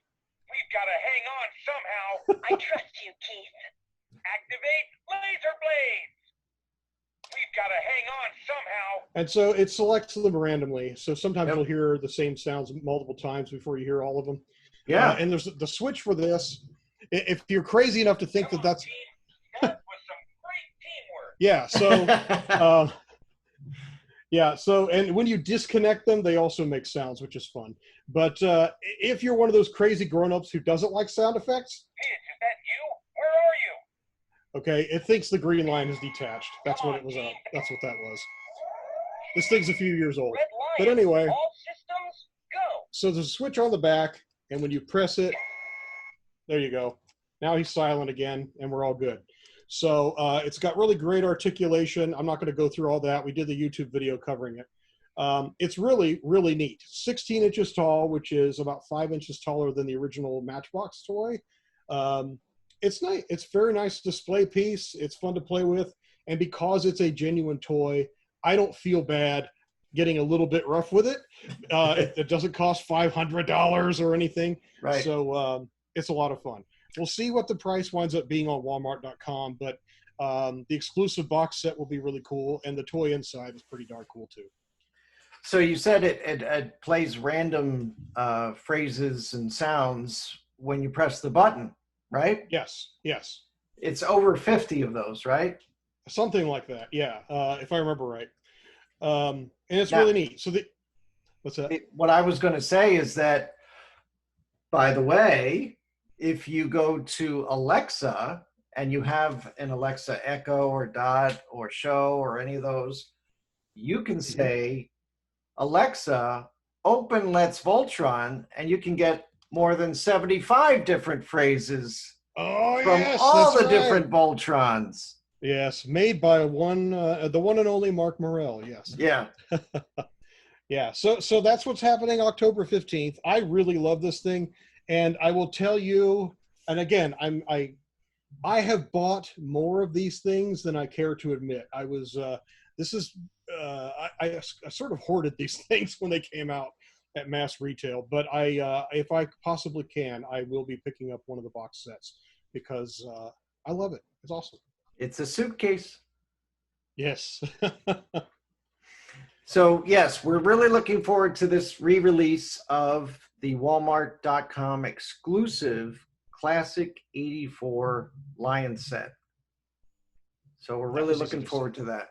We've got to hang on somehow. I trust you, Keith. Activate laser blades. We've got to hang on somehow. And so it selects them randomly. So sometimes you'll hear the same sounds multiple times before you hear all of them. Yeah. And there's the switch for this. If you're crazy enough to think that that's... That was some great teamwork. Yeah, so... yeah, so, and when you disconnect them, they also make sounds, which is fun. But if you're one of those crazy grown-ups who doesn't like sound effects... Kids, is that you? Where are you? Okay, it thinks the green line is detached. That's what it was up. That's what that was. This thing's a few years old. Red But Lion, anyway, all systems go. so there's a switch on the back, and when you press it, there you go. Now he's silent again, and we're all good. So it's got really great articulation. I'm not going to go through all that. We did the YouTube video covering it. It's really, really neat. 16 inches tall, which is about 5 inches taller than the original Matchbox toy. It's nice. It's a very nice display piece. It's fun to play with. And because it's a genuine toy, I don't feel bad getting a little bit rough with it. It doesn't cost $500 or anything. Right. So it's a lot of fun. we'll see what the price winds up being on Walmart.com, but the exclusive box set will be really cool, and the toy inside is pretty darn cool too. So you said it plays random phrases and sounds when you press the button, right? Yes. It's over 50 of those, right? Something like that, yeah, if I remember right. And it's Now- really neat. So what's that? What I was going to say is that, by the way, if you go to Alexa and you have an Alexa Echo or Dot or Show or any of those, you can say, Alexa, open Let's Voltron, and you can get more than 75 different phrases from Yes, all that's the right. different Voltrons. Yes, made by the one and only Mark Morell. Yes. Yeah. Yeah. So that's what's happening October 15th. I really love this thing, and I will tell you. And again, I have bought more of these things than I care to admit. I sort of hoarded these things when they came out at mass retail, but if I possibly can, I will be picking up one of the box sets because I love it. It's awesome. It's a suitcase. Yes. So yes, we're really looking forward to this re-release of the Walmart.com exclusive Classic 84 Lion set. So we're really looking forward to that.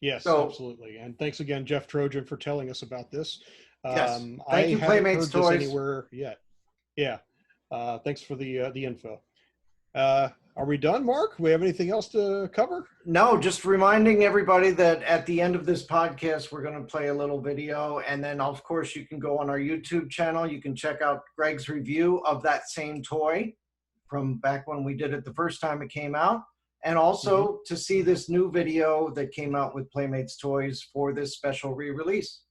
Yes, So- absolutely. And thanks again, Jeff Trojan, for telling us about this. Yes. I Thank you, haven't Playmates heard this Toys. anywhere yet. Yeah. Thanks for the info. Are we done, Mark? We have anything else to cover? No, just reminding everybody that at the end of this podcast, we're going to play a little video. And then, of course, you can go on our YouTube channel. You can check out Greg's review of that same toy from back when we did it the first time it came out. And also to see this new video that came out with Playmates Toys for this special re-release.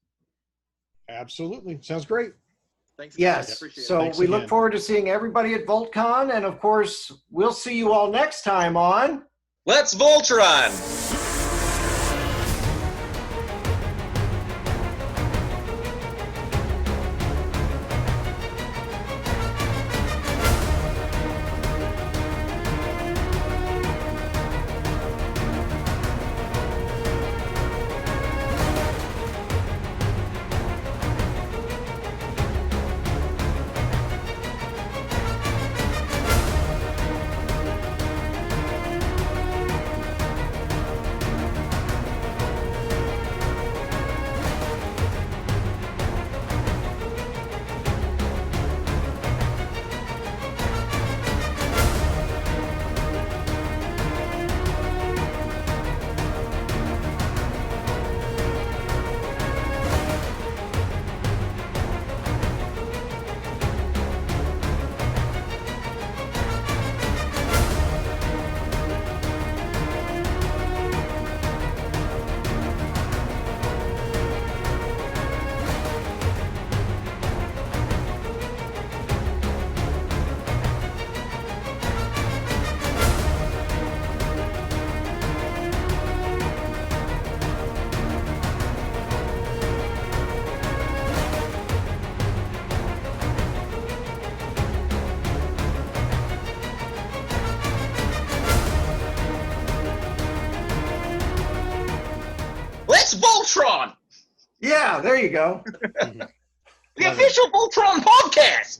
Absolutely. Sounds great. Thanks. guys. Yes. Appreciate it. So Thanks we again. look forward to seeing everybody at VoltCon. And of course, we'll see you all next time on Let's Voltron! Let's Voltron! Yeah, there you go. The official Voltron podcast!